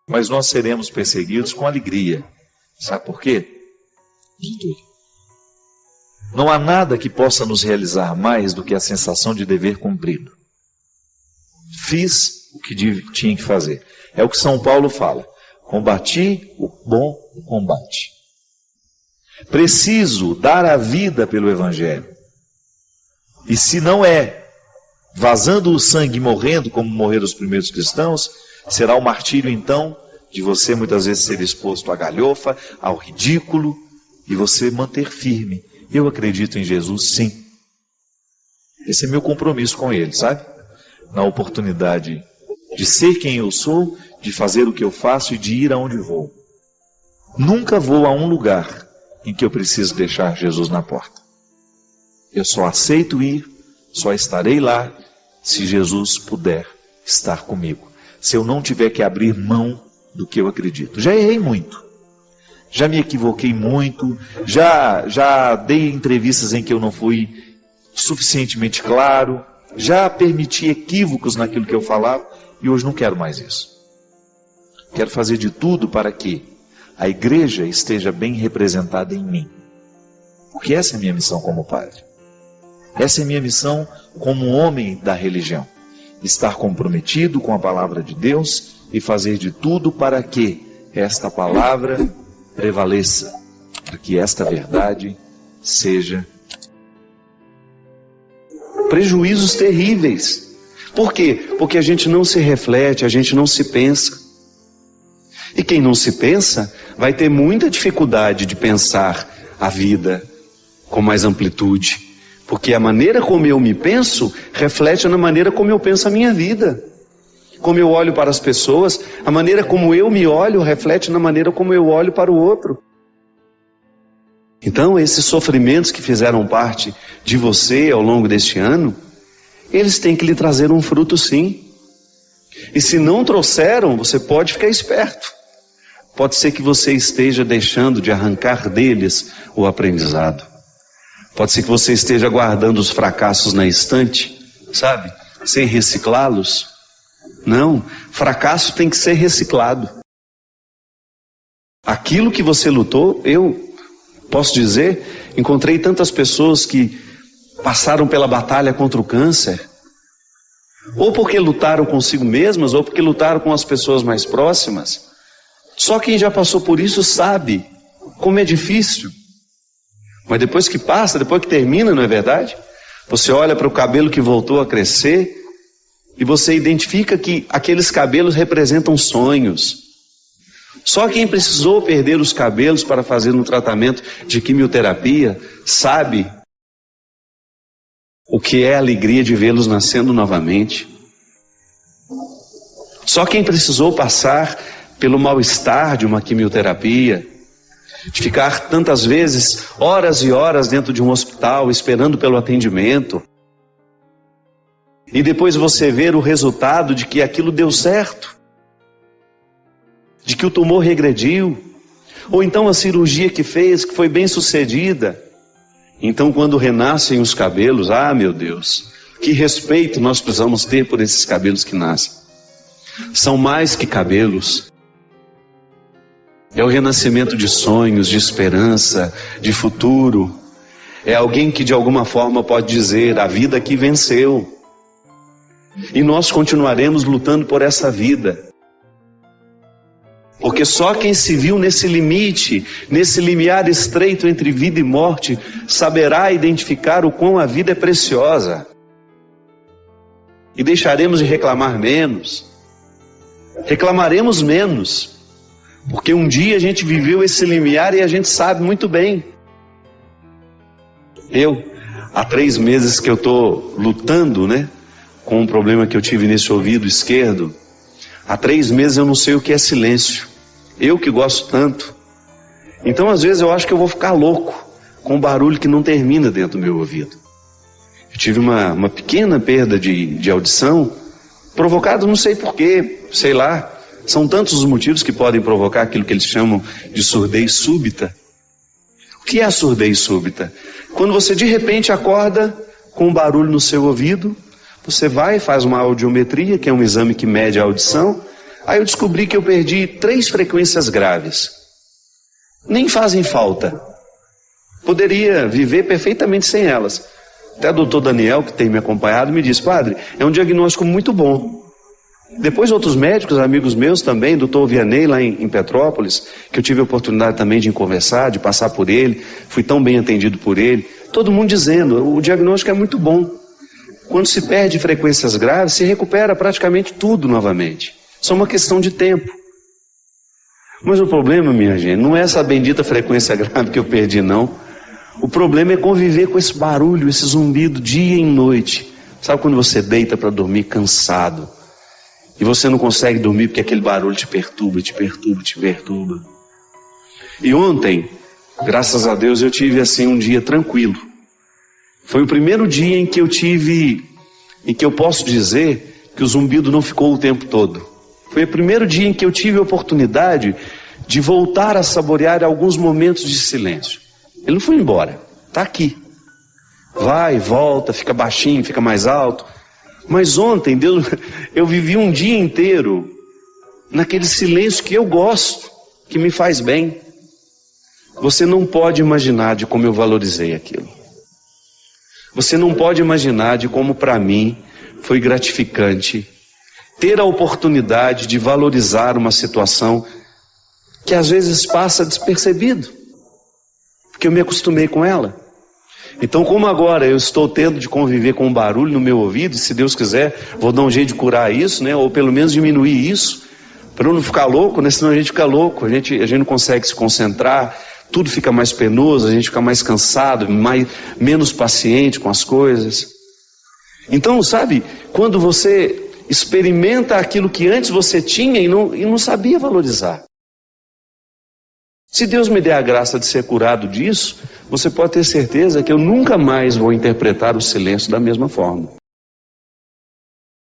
Mas nós seremos perseguidos com alegria. Sabe por quê? Não há nada que possa nos realizar mais do que a sensação de dever cumprido. Fiz o que tinha que fazer. É o que São Paulo fala. Combati o bom combate. Preciso dar a vida pelo Evangelho. E se não é vazando o sangue e morrendo como morreram os primeiros cristãos, será o martírio então de você muitas vezes ser exposto à galhofa, ao ridículo, e você manter firme. Eu acredito em Jesus, sim. Esse é meu compromisso com Ele, sabe? Na oportunidade de ser quem eu sou, de fazer o que eu faço e de ir aonde vou. Nunca vou a um lugar em que eu preciso deixar Jesus na porta. Eu só aceito ir, só estarei lá, se Jesus puder estar comigo. Se eu não tiver que abrir mão do que eu acredito. Já errei muito. Já me equivoquei muito. Já dei entrevistas em que eu não fui suficientemente claro. Já permiti equívocos naquilo que eu falava. E hoje não quero mais isso. Quero fazer de tudo para que a igreja esteja bem representada em mim. Porque essa é a minha missão como padre. Essa é a minha missão como homem da religião. Estar comprometido com a palavra de Deus e fazer de tudo para que esta palavra prevaleça, para que esta verdade seja. Prejuízos terríveis. Por quê? Porque a gente não se reflete, a gente não se pensa. E quem não se pensa vai ter muita dificuldade de pensar a vida com mais amplitude. Porque a maneira como eu me penso reflete na maneira como eu penso a minha vida. Como eu olho para as pessoas, a maneira como eu me olho reflete na maneira como eu olho para o outro. Então, esses sofrimentos que fizeram parte de você ao longo deste ano, eles têm que lhe trazer um fruto, sim. E se não trouxeram, você pode ficar esperto. Pode ser que você esteja deixando de arrancar deles o aprendizado. Pode ser que você esteja guardando os fracassos na estante, sabe? Sem reciclá-los. Não, fracasso tem que ser reciclado. Aquilo que você lutou, eu posso dizer, encontrei tantas pessoas que passaram pela batalha contra o câncer, ou porque lutaram consigo mesmas, ou porque lutaram com as pessoas mais próximas. Só quem já passou por isso sabe como é difícil. Mas depois que passa, depois que termina, não é verdade? Você olha para o cabelo que voltou a crescer e você identifica que aqueles cabelos representam sonhos. Só quem precisou perder os cabelos para fazer um tratamento de quimioterapia sabe o que é a alegria de vê-los nascendo novamente. Só quem precisou passar pelo mal-estar de uma quimioterapia, de ficar tantas vezes horas e horas dentro de um hospital esperando pelo atendimento, e depois você ver o resultado de que aquilo deu certo, de que o tumor regrediu, ou então a cirurgia que fez, que foi bem sucedida. Então quando renascem os cabelos, meu Deus, que respeito nós precisamos ter por esses cabelos que nascem. São mais que cabelos. É o renascimento de sonhos, de esperança, de futuro. É alguém que de alguma forma pode dizer, a vida aqui venceu. E nós continuaremos lutando por essa vida. Porque só quem se viu nesse limite, nesse limiar estreito entre vida e morte, saberá identificar o quão a vida é preciosa. E deixaremos de reclamar menos. Reclamaremos menos. Porque um dia a gente viveu esse limiar e a gente sabe muito bem. Há 3 meses que eu estou lutando, né, com um problema que eu tive nesse ouvido esquerdo. Há 3 meses eu não sei o que é silêncio. Eu que gosto tanto. Então às vezes eu acho que eu vou ficar louco com um barulho que não termina dentro do meu ouvido. Eu tive uma pequena perda de audição, provocada não sei porquê, sei lá. São tantos os motivos que podem provocar aquilo que eles chamam de surdez súbita. O que é a surdez súbita? Quando você de repente acorda com um barulho no seu ouvido, você vai e faz uma audiometria, que é um exame que mede a audição. Aí eu descobri que eu perdi 3 frequências graves. Nem fazem falta. Poderia viver perfeitamente sem elas. Até o doutor Daniel, que tem me acompanhado, me disse: padre, é um diagnóstico muito bom. Depois outros médicos, amigos meus também, doutor Vianney lá em Petrópolis, que eu tive a oportunidade também de conversar, de passar por ele, fui tão bem atendido por ele, todo mundo dizendo, o diagnóstico é muito bom. Quando se perde frequências graves, se recupera praticamente tudo novamente. Só uma questão de tempo. Mas o problema, minha gente, não é essa bendita frequência grave que eu perdi, não. O problema é conviver com esse barulho, esse zumbido, dia e noite. Sabe quando você deita para dormir cansado? E você não consegue dormir porque aquele barulho te perturba, te perturba, te perturba. E ontem, graças a Deus, eu tive assim um dia tranquilo. Foi o primeiro dia em que eu posso dizer que o zumbido não ficou o tempo todo. Foi o primeiro dia em que eu tive a oportunidade de voltar a saborear alguns momentos de silêncio. Ele não foi embora, está aqui. Vai, volta, fica baixinho, fica mais alto. Mas ontem, eu vivi um dia inteiro naquele silêncio que eu gosto, que me faz bem. Você não pode imaginar de como eu valorizei aquilo. Você não pode imaginar de como para mim foi gratificante ter a oportunidade de valorizar uma situação que às vezes passa despercebido, porque eu me acostumei com ela. Então, como agora eu estou tendo de conviver com um barulho no meu ouvido, e se Deus quiser, vou dar um jeito de curar isso, né? Ou pelo menos diminuir isso, para eu não ficar louco, né? Senão a gente fica louco, a gente não consegue se concentrar, tudo fica mais penoso, a gente fica mais cansado, menos paciente com as coisas. Então, sabe, quando você experimenta aquilo que antes você tinha e não sabia valorizar. Se Deus me der a graça de ser curado disso, você pode ter certeza que eu nunca mais vou interpretar o silêncio da mesma forma.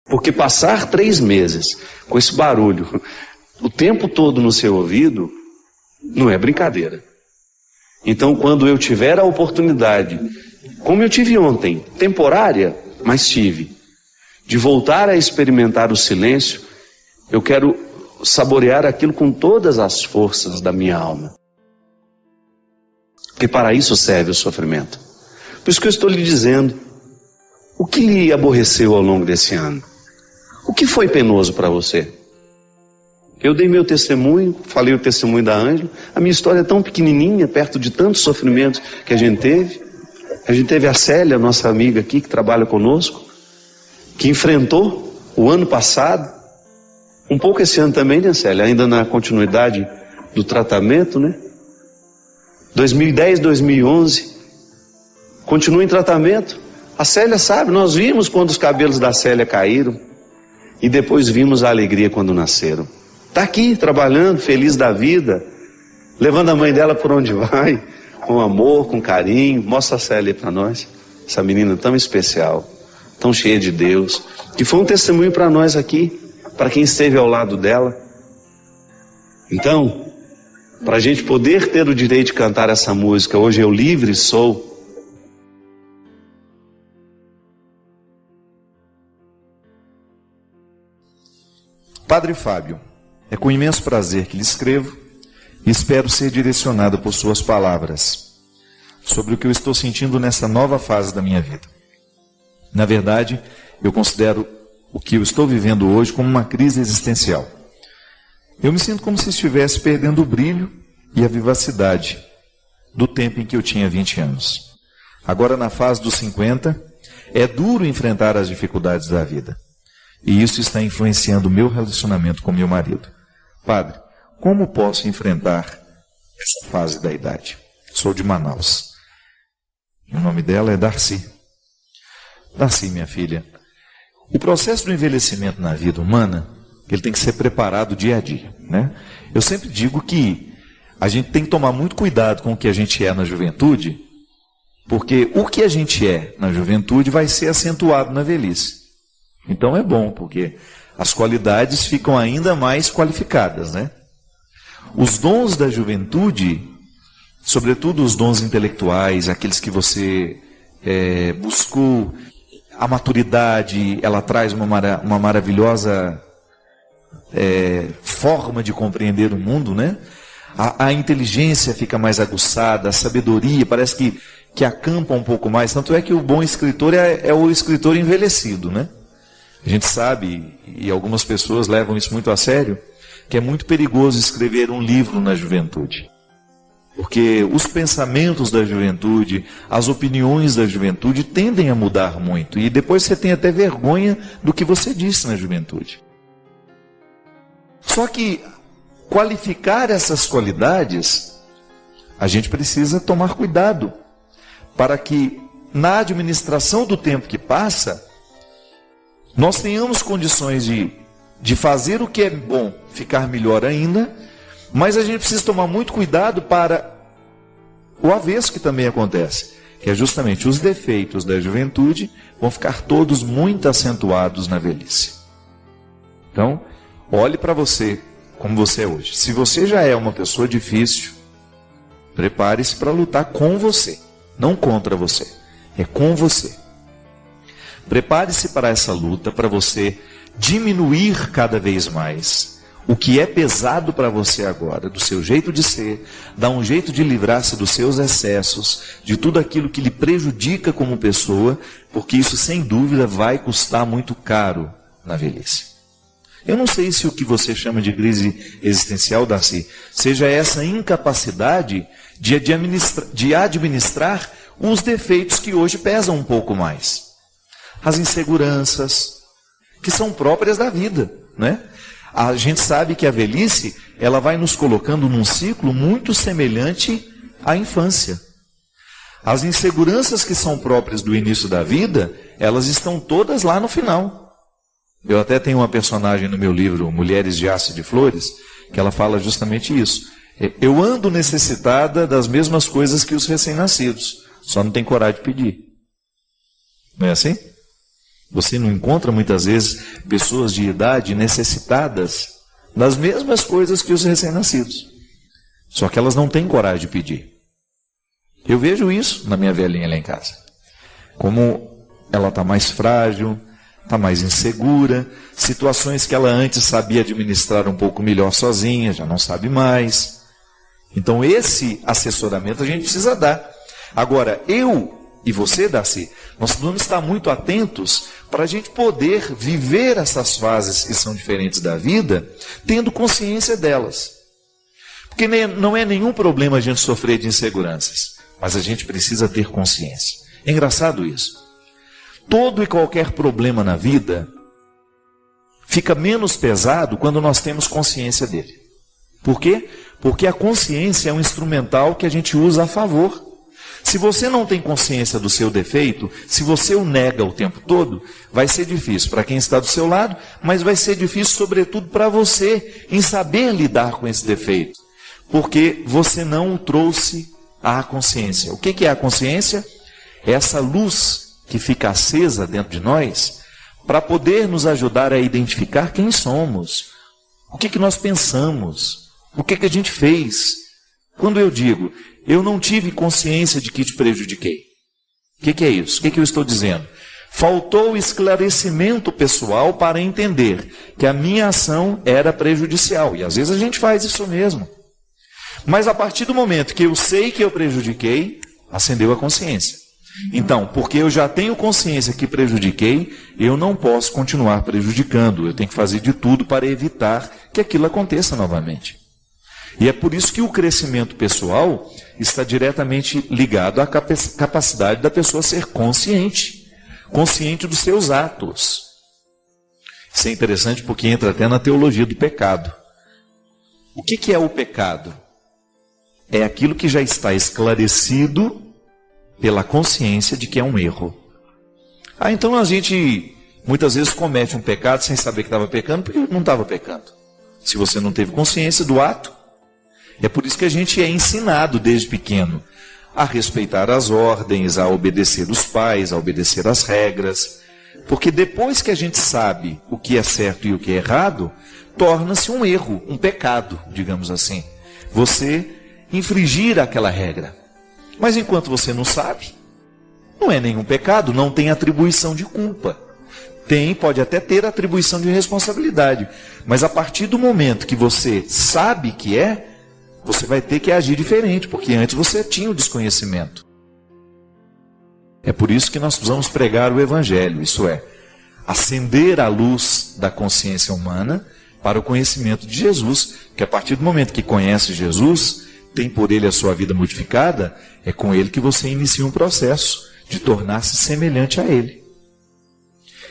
Porque passar 3 meses com esse barulho o tempo todo no seu ouvido não é brincadeira. Então, quando eu tiver a oportunidade, como eu tive ontem, temporária, mas tive, de voltar a experimentar o silêncio, eu quero saborear aquilo com todas as forças da minha alma. Porque para isso serve o sofrimento. Por isso que eu estou lhe dizendo, o que lhe aborreceu ao longo desse ano? O que foi penoso para você? Eu dei meu testemunho, falei o testemunho da Ângela, a minha história é tão pequenininha, perto de tantos sofrimentos que a gente teve. A gente teve a Célia, nossa amiga aqui, que trabalha conosco, que enfrentou o ano passado, um pouco esse ano também, né, Célia? Ainda na continuidade do tratamento, né? 2010, 2011, continua em tratamento. A Célia sabe, nós vimos quando os cabelos da Célia caíram e depois vimos a alegria quando nasceram. Está aqui trabalhando, feliz da vida, levando a mãe dela por onde vai, com amor, com carinho. Mostra a Célia para nós, essa menina tão especial, tão cheia de Deus, que foi um testemunho para nós aqui, para quem esteve ao lado dela. Então, para a gente poder ter o direito de cantar essa música, hoje eu livre sou. Padre Fábio, é com imenso prazer que lhe escrevo e espero ser direcionado por suas palavras sobre o que eu estou sentindo nessa nova fase da minha vida. Na verdade, eu considero o que eu estou vivendo hoje como uma crise existencial. Eu me sinto como se estivesse perdendo o brilho e a vivacidade do tempo em que eu tinha 20 anos. Agora, na fase dos 50, é duro enfrentar as dificuldades da vida. E isso está influenciando o meu relacionamento com meu marido. Padre, como posso enfrentar essa fase da idade? Sou de Manaus. O nome dela é Darcy. Darcy, minha filha, o processo do envelhecimento na vida humana, ele tem que ser preparado dia a dia, né? Eu sempre digo que a gente tem que tomar muito cuidado com o que a gente é na juventude, porque o que a gente é na juventude vai ser acentuado na velhice. Então é bom, porque as qualidades ficam ainda mais qualificadas, né? Os dons da juventude, sobretudo os dons intelectuais, aqueles que você buscou, a maturidade, ela traz uma maravilhosa forma de compreender o mundo, né? A inteligência fica mais aguçada, a sabedoria parece que acampa um pouco mais. Tanto é que o bom escritor é o escritor envelhecido, né? A gente sabe, e algumas pessoas levam isso muito a sério, que é muito perigoso escrever um livro na juventude. Porque os pensamentos da juventude, as opiniões da juventude tendem a mudar muito. E depois você tem até vergonha do que você disse na juventude. Só que qualificar essas qualidades, a gente precisa tomar cuidado para que na administração do tempo que passa, nós tenhamos condições de fazer o que é bom, ficar melhor ainda, mas a gente precisa tomar muito cuidado para o avesso que também acontece, que é justamente os defeitos da juventude vão ficar todos muito acentuados na velhice. Então, olhe para você como você é hoje. Se você já é uma pessoa difícil, prepare-se para lutar com você, não contra você, é com você. Prepare-se para essa luta, para você diminuir cada vez mais o que é pesado para você agora, do seu jeito de ser, dar um jeito de livrar-se dos seus excessos, de tudo aquilo que lhe prejudica como pessoa, porque isso sem dúvida vai custar muito caro na velhice. Eu não sei se o que você chama de crise existencial, Darcy, seja essa incapacidade de administrar os defeitos que hoje pesam um pouco mais. As inseguranças, que são próprias da vida, né? A gente sabe que a velhice, ela vai nos colocando num ciclo muito semelhante à infância. As inseguranças que são próprias do início da vida, elas estão todas lá no final. Eu até tenho uma personagem no meu livro, Mulheres de Aço e de Flores, que ela fala justamente isso. Eu ando necessitada das mesmas coisas que os recém-nascidos, só não tem coragem de pedir. Não é assim? Você não encontra muitas vezes pessoas de idade necessitadas das mesmas coisas que os recém-nascidos. Só que elas não têm coragem de pedir. Eu vejo isso na minha velhinha lá em casa. Como ela está mais frágil, está mais insegura, situações que ela antes sabia administrar um pouco melhor sozinha, já não sabe mais. Então esse assessoramento a gente precisa dar. Agora, eu e você, Darcy, nós vamos estar muito atentos para a gente poder viver essas fases que são diferentes da vida, tendo consciência delas. Porque não é nenhum problema a gente sofrer de inseguranças, mas a gente precisa ter consciência. É engraçado isso. Todo e qualquer problema na vida fica menos pesado quando nós temos consciência dele. Por quê? Porque a consciência é um instrumental que a gente usa a favor. Se você não tem consciência do seu defeito, se você o nega o tempo todo, vai ser difícil para quem está do seu lado, mas vai ser difícil sobretudo para você em saber lidar com esse defeito. Porque você não o trouxe à consciência. O que é a consciência? É essa luz que fica acesa dentro de nós para poder nos ajudar a identificar quem somos, o que nós pensamos, o que a gente fez. Quando eu digo, eu não tive consciência de que te prejudiquei. O que é isso? O que eu estou dizendo? Faltou esclarecimento pessoal para entender que a minha ação era prejudicial. E às vezes a gente faz isso mesmo. Mas a partir do momento que eu sei que eu prejudiquei, acendeu a consciência. Então, porque eu já tenho consciência que prejudiquei, eu não posso continuar prejudicando. Eu tenho que fazer de tudo para evitar que aquilo aconteça novamente. E é por isso que o crescimento pessoal está diretamente ligado à capacidade da pessoa ser consciente dos seus atos. Isso é interessante porque entra até na teologia do pecado. O que é o pecado? É aquilo que já está esclarecido pela consciência de que é um erro. Então a gente muitas vezes comete um pecado sem saber que estava pecando, porque não estava pecando. Se você não teve consciência do ato, é por isso que a gente é ensinado desde pequeno a respeitar as ordens, a obedecer os pais, a obedecer as regras. Porque depois que a gente sabe o que é certo e o que é errado, torna-se um erro, um pecado, digamos assim. Você infringir aquela regra. Mas enquanto você não sabe, não é nenhum pecado, não tem atribuição de culpa. Pode até ter atribuição de responsabilidade. Mas a partir do momento que você sabe que você vai ter que agir diferente, porque antes você tinha o desconhecimento. É por isso que nós precisamos pregar o Evangelho, isso é, acender a luz da consciência humana para o conhecimento de Jesus, que a partir do momento que conhece Jesus, tem por ele a sua vida modificada, é com ele que você inicia um processo de tornar-se semelhante a ele.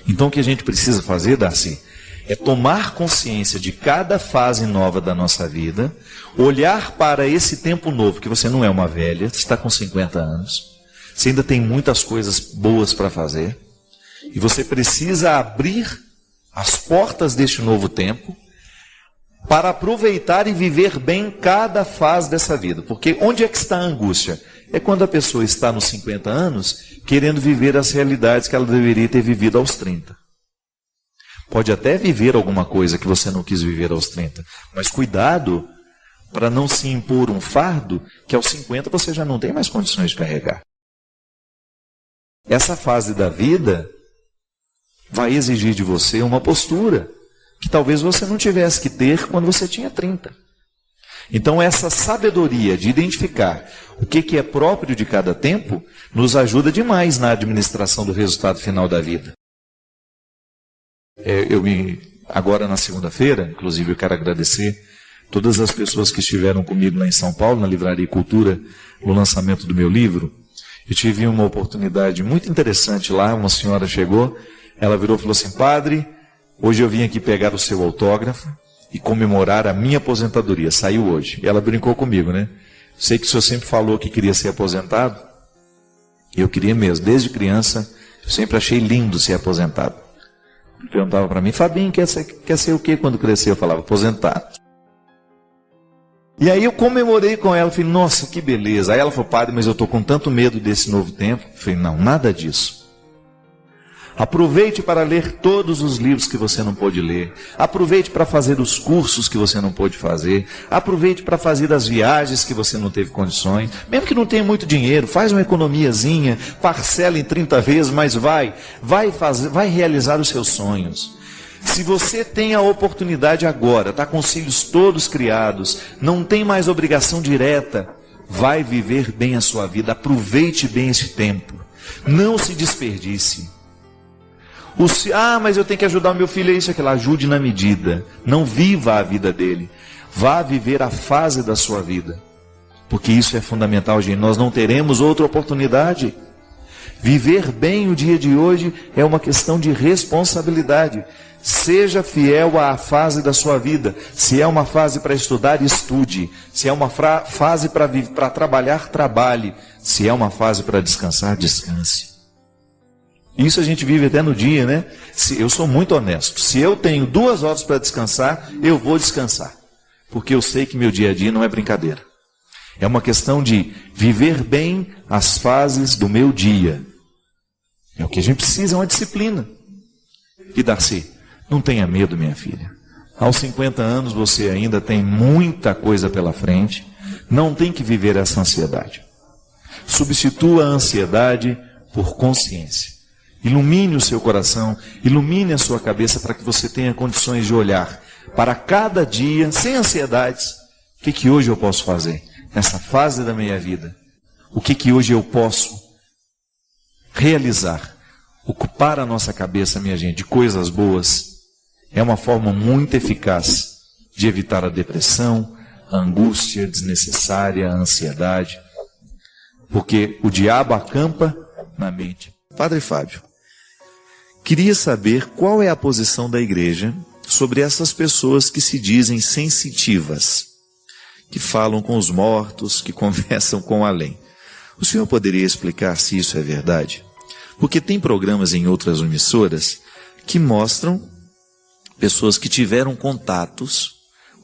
Então o que a gente precisa fazer, Darcy, é tomar consciência de cada fase nova da nossa vida, olhar para esse tempo novo, que você não é uma velha, você está com 50 anos, você ainda tem muitas coisas boas para fazer, e você precisa abrir as portas deste novo tempo, para aproveitar e viver bem cada fase dessa vida. Porque onde é que está a angústia? É quando a pessoa está nos 50 anos, querendo viver as realidades que ela deveria ter vivido aos 30. Pode até viver alguma coisa que você não quis viver aos 30, mas cuidado para não se impor um fardo que aos 50 você já não tem mais condições de carregar. Essa fase da vida vai exigir de você uma postura que talvez você não tivesse que ter quando você tinha 30. Então essa sabedoria de identificar o que é próprio de cada tempo nos ajuda demais na administração do resultado final da vida. Agora na segunda-feira, inclusive eu quero agradecer todas as pessoas que estiveram comigo lá em São Paulo, na Livraria Cultura, no lançamento do meu livro. Eu tive uma oportunidade muito interessante lá, uma senhora chegou, ela virou e falou assim: padre, hoje eu vim aqui pegar o seu autógrafo e comemorar a minha aposentadoria. Saiu hoje. E ela brincou comigo, né? Sei que o senhor sempre falou que queria ser aposentado. Eu queria mesmo. Desde criança, eu sempre achei lindo ser aposentado. Ele perguntava para mim: Fabinho, quer ser o quê quando crescer? Eu falava: aposentado. E aí eu comemorei com ela. Falei: nossa, que beleza. Aí ela falou: padre, mas eu estou com tanto medo desse novo tempo. Eu falei: não, nada disso. Aproveite para ler todos os livros que você não pôde ler. Aproveite para fazer os cursos que você não pôde fazer. Aproveite para fazer as viagens que você não teve condições. Mesmo que não tenha muito dinheiro, faz uma economiazinha, parcela em 30 vezes, mas vai realizar os seus sonhos. Se você tem a oportunidade agora, está com os filhos todos criados, não tem mais obrigação direta, vai viver bem a sua vida. Aproveite bem esse tempo. Não se desperdice. Mas eu tenho que ajudar o meu filho, é isso, aquilo. Ajude na medida. Não viva a vida dele. Vá viver a fase da sua vida. Porque isso é fundamental, gente. Nós não teremos outra oportunidade. Viver bem o dia de hoje é uma questão de responsabilidade. Seja fiel à fase da sua vida. Se é uma fase para estudar, estude. Se é uma fase para trabalhar, trabalhe. Se é uma fase para descansar, descanse. Isso a gente vive até no dia, né? Eu sou muito honesto. Se eu tenho 2 horas para descansar, eu vou descansar. Porque eu sei que meu dia a dia não é brincadeira. É uma questão de viver bem as fases do meu dia. É o que a gente precisa, é uma disciplina. E Darcy, não tenha medo, minha filha. Aos 50 anos você ainda tem muita coisa pela frente. Não tem que viver essa ansiedade. Substitua a ansiedade por consciência. Ilumine o seu coração, ilumine a sua cabeça para que você tenha condições de olhar para cada dia, sem ansiedades. O que hoje eu posso fazer nessa fase da minha vida? O que hoje eu posso realizar? Ocupar a nossa cabeça, minha gente, de coisas boas é uma forma muito eficaz de evitar a depressão, a angústia desnecessária, a ansiedade. Porque o diabo acampa na mente. Padre Fábio, queria saber qual é a posição da igreja sobre essas pessoas que se dizem sensitivas. que falam com os mortos, que conversam com o além. O senhor poderia explicar se isso é verdade? Porque tem programas em outras emissoras que mostram pessoas que tiveram contatos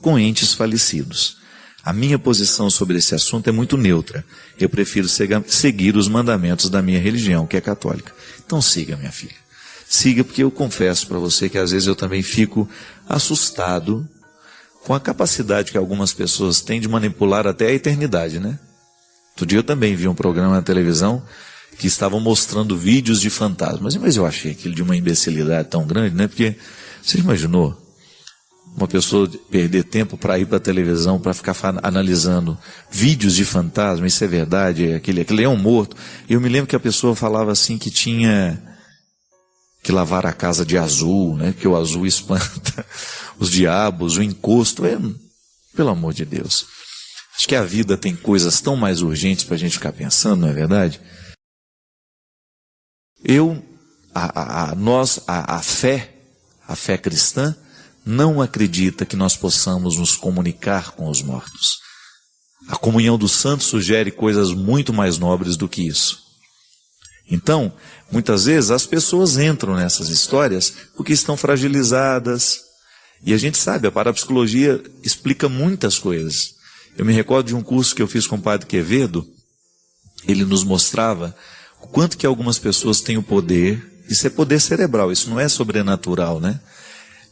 com entes falecidos. A minha posição sobre esse assunto é muito neutra. Eu prefiro seguir os mandamentos da minha religião, que é católica. Então siga, minha filha. Siga, porque eu confesso para você que às vezes eu também fico assustado com a capacidade que algumas pessoas têm de manipular até a eternidade, né? Outro dia eu também vi um programa na televisão que estavam mostrando vídeos de fantasmas. Mas eu achei aquilo de uma imbecilidade tão grande, né? Porque, você imaginou uma pessoa perder tempo para ir para a televisão, para ficar analisando vídeos de fantasma, isso é verdade, aquele leão morto. Eu me lembro que a pessoa falava assim que tinha que lavar a casa de azul, né? Que o azul espanta os diabos, o encosto. Pelo amor de Deus. Acho que a vida tem coisas tão mais urgentes para a gente ficar pensando, não é verdade? A fé cristã, não acredita que nós possamos nos comunicar com os mortos. A comunhão dos santos sugere coisas muito mais nobres do que isso. Então, muitas vezes as pessoas entram nessas histórias porque estão fragilizadas. E a gente sabe, a parapsicologia explica muitas coisas. Eu me recordo de um curso que eu fiz com o Padre Quevedo. Ele nos mostrava o quanto que algumas pessoas têm o poder. Isso é poder cerebral, isso não é sobrenatural, né?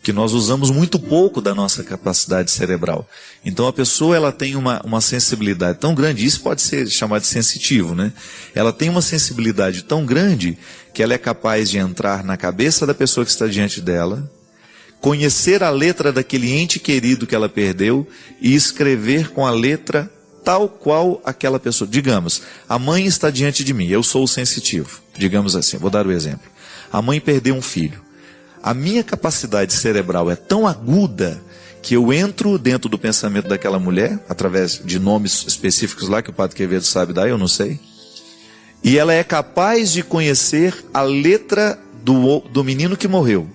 Que nós usamos muito pouco da nossa capacidade cerebral. Então a pessoa ela tem uma sensibilidade tão grande, isso pode ser chamado de sensitivo, né? Ela tem uma sensibilidade tão grande que ela é capaz de entrar na cabeça da pessoa que está diante dela, conhecer a letra daquele ente querido que ela perdeu e escrever com a letra tal qual aquela pessoa. Digamos, a mãe está diante de mim, eu sou o sensitivo. Digamos assim, vou dar o exemplo. A mãe perdeu um filho. A minha capacidade cerebral é tão aguda que eu entro dentro do pensamento daquela mulher, através de nomes específicos lá que o Padre Quevedo sabe dar, eu não sei. E ela é capaz de conhecer a letra do menino que morreu.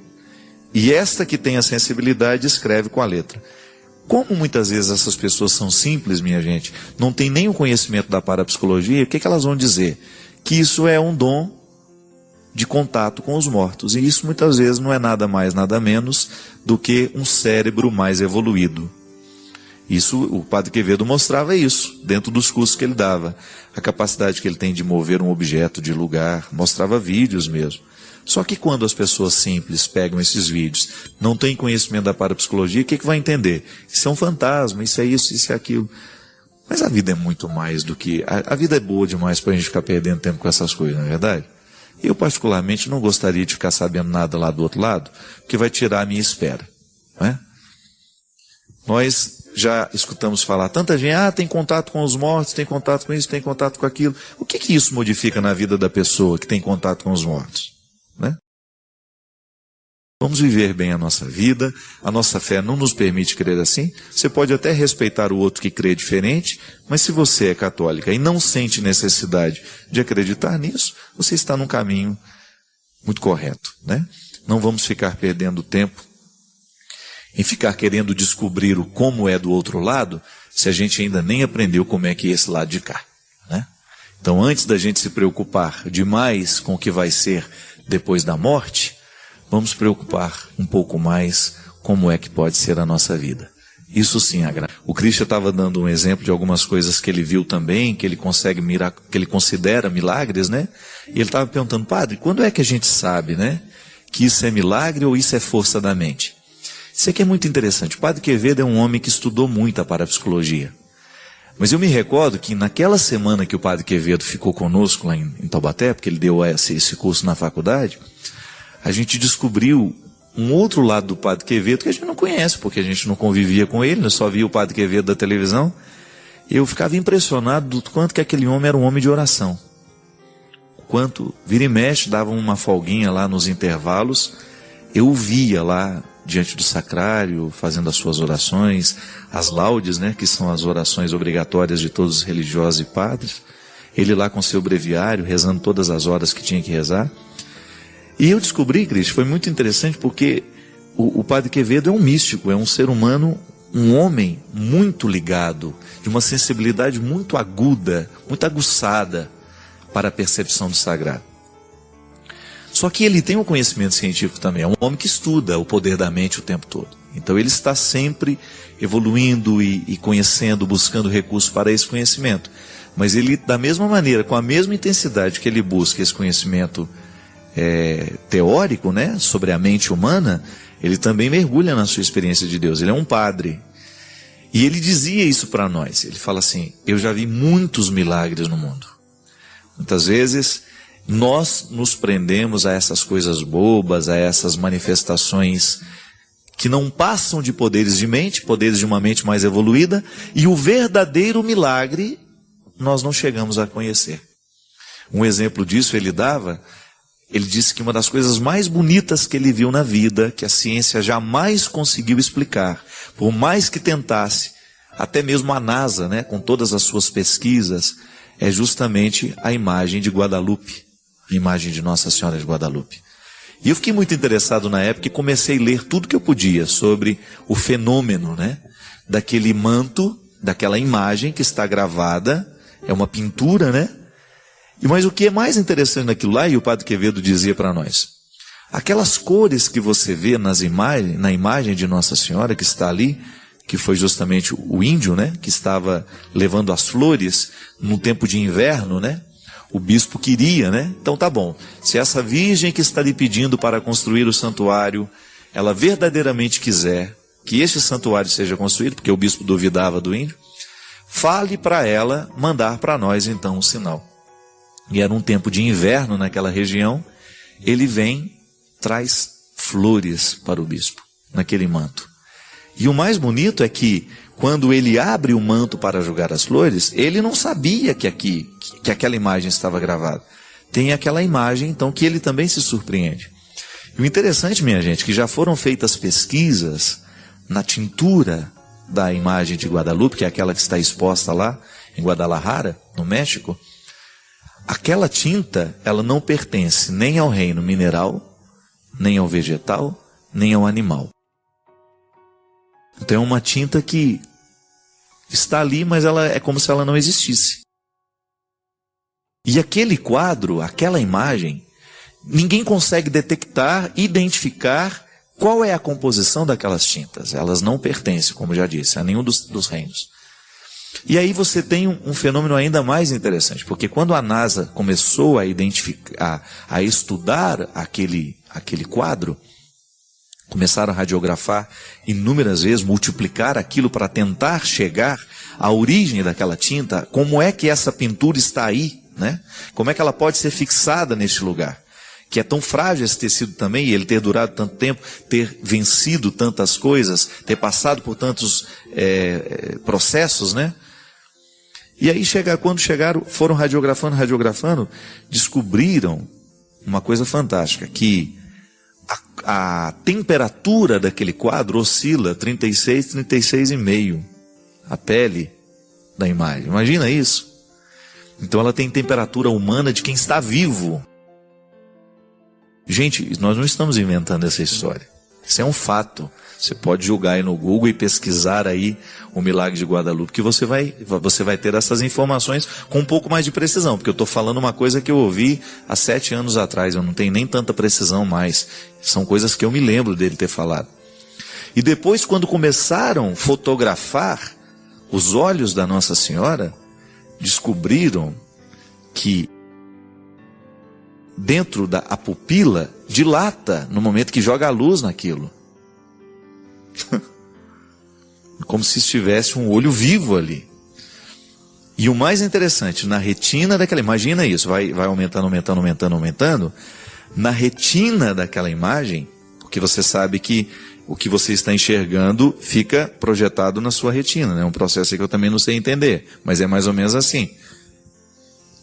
E esta que tem a sensibilidade escreve com a letra. Como muitas vezes essas pessoas são simples, minha gente, não tem nem o conhecimento da parapsicologia, o que elas vão dizer? Que isso é um dom de contato com os mortos. E isso muitas vezes não é nada mais, nada menos do que um cérebro mais evoluído. Isso, o Padre Quevedo mostrava isso, dentro dos cursos que ele dava. A capacidade que ele tem de mover um objeto de lugar, mostrava vídeos mesmo. Só que quando as pessoas simples pegam esses vídeos, não têm conhecimento da parapsicologia, o que vai entender? Isso é um fantasma, isso é isso, isso é aquilo. Mas a vida é muito mais do que... A vida é boa demais para a gente ficar perdendo tempo com essas coisas, não é verdade? Eu particularmente não gostaria de ficar sabendo nada lá do outro lado, porque vai tirar a minha espera. Não é? Nós já escutamos falar, tanta gente, tem contato com os mortos, tem contato com isso, tem contato com aquilo. O que isso modifica na vida da pessoa que tem contato com os mortos? Né? Vamos viver bem a nossa vida, a nossa fé não nos permite crer assim. Você pode até respeitar o outro que crê diferente, mas se você é católica e não sente necessidade de acreditar nisso, você está num caminho muito correto, né? Não vamos ficar perdendo tempo em ficar querendo descobrir o como é do outro lado, se a gente ainda nem aprendeu como é que é esse lado de cá, né? Então, antes da gente se preocupar demais com o que vai ser depois da morte, vamos preocupar um pouco mais como é que pode ser a nossa vida. Isso sim agrada. O Christian estava dando um exemplo de algumas coisas que ele viu também, que ele considera milagres, né? E ele estava perguntando, padre, quando é que a gente sabe, né, que isso é milagre ou isso é força da mente? Isso aqui é muito interessante. O Padre Quevedo é um homem que estudou muito a parapsicologia. Mas eu me recordo que naquela semana que o Padre Quevedo ficou conosco lá em Taubaté, porque ele deu esse curso na faculdade, a gente descobriu um outro lado do Padre Quevedo que a gente não conhece, porque a gente não convivia com ele, né? Só via o Padre Quevedo da televisão. Eu ficava impressionado do quanto que aquele homem era um homem de oração. O quanto, vira e mexe, dava uma folguinha lá nos intervalos, eu o via lá diante do sacrário, fazendo as suas orações, as laudes, né, que são as orações obrigatórias de todos os religiosos e padres, ele lá com seu breviário, rezando todas as horas que tinha que rezar. E eu descobri, Cristo, foi muito interessante porque o Padre Quevedo é um místico, é um ser humano um homem muito ligado, de uma sensibilidade muito aguda, muito aguçada para a percepção do sagrado. Só que ele tem um conhecimento científico também, é um homem que estuda o poder da mente o tempo todo. Então ele está sempre evoluindo e conhecendo, buscando recursos para esse conhecimento. Mas ele, da mesma maneira, com a mesma intensidade que ele busca esse conhecimento teórico, né, sobre a mente humana, ele também mergulha na sua experiência de Deus. Ele é um padre. E ele dizia isso para nós. Ele fala assim: eu já vi muitos milagres no mundo. Muitas vezes nós nos prendemos a essas coisas bobas, a essas manifestações que não passam de poderes de mente, poderes de uma mente mais evoluída, e o verdadeiro milagre nós não chegamos a conhecer. Um exemplo disso ele disse que uma das coisas mais bonitas que ele viu na vida, que a ciência jamais conseguiu explicar, por mais que tentasse, até mesmo a NASA, né, com todas as suas pesquisas, é justamente a imagem de Guadalupe, a imagem de Nossa Senhora de Guadalupe. E eu fiquei muito interessado na época e comecei a ler tudo que eu podia sobre o fenômeno, né, daquele manto, daquela imagem que está gravada, é uma pintura, né? Mas o que é mais interessante naquilo lá, e o Padre Quevedo dizia para nós, aquelas cores que você vê na imagem de Nossa Senhora que está ali, que foi justamente o índio, né, que estava levando as flores no tempo de inverno, né? O bispo queria, né? Então tá bom, se essa virgem que está lhe pedindo para construir o santuário, ela verdadeiramente quiser que este santuário seja construído, porque o bispo duvidava do índio, fale para ela mandar para nós então um sinal. E era um tempo de inverno naquela região, ele vem, traz flores para o bispo, naquele manto. E o mais bonito é que, quando ele abre o manto para jogar as flores, ele não sabia que aquela imagem estava gravada. Tem aquela imagem, então, que ele também se surpreende. E o interessante, minha gente, que já foram feitas pesquisas na tintura da imagem de Guadalupe, que é aquela que está exposta lá em Guadalajara, no México. Aquela tinta, ela não pertence nem ao reino mineral, nem ao vegetal, nem ao animal. Então é uma tinta que está ali, mas ela é como se ela não existisse. E aquele quadro, aquela imagem, ninguém consegue detectar, identificar qual é a composição daquelas tintas. Elas não pertencem, como já disse, a nenhum dos reinos. E aí você tem um fenômeno ainda mais interessante, porque quando a NASA começou a identificar, a estudar aquele quadro, começaram a radiografar inúmeras vezes, multiplicar aquilo para tentar chegar à origem daquela tinta, como é que essa pintura está aí, né? Como é que ela pode ser fixada neste lugar? Que é tão frágil esse tecido também, e ele ter durado tanto tempo, ter vencido tantas coisas, ter passado por tantos processos, né? E aí quando chegaram, foram radiografando, descobriram uma coisa fantástica, que a temperatura daquele quadro oscila 36,5, a pele da imagem. Imagina isso? Então ela tem temperatura humana de quem está vivo. Gente, nós não estamos inventando essa história. Isso é um fato. Você pode jogar aí no Google e pesquisar aí o milagre de Guadalupe, que você vai ter essas informações com um pouco mais de precisão, porque eu estou falando uma coisa que eu ouvi há 7 anos atrás, eu não tenho nem tanta precisão mais. São coisas que eu me lembro dele ter falado. E depois, quando começaram a fotografar os olhos da Nossa Senhora, descobriram que dentro da pupila dilata no momento que joga a luz naquilo. Como se estivesse um olho vivo ali. E o mais interessante, na retina daquela, imagina isso, vai aumentando, na retina daquela imagem, porque você sabe que o que você está enxergando fica projetado na sua retina, né? É um processo que eu também não sei entender, mas é mais ou menos assim.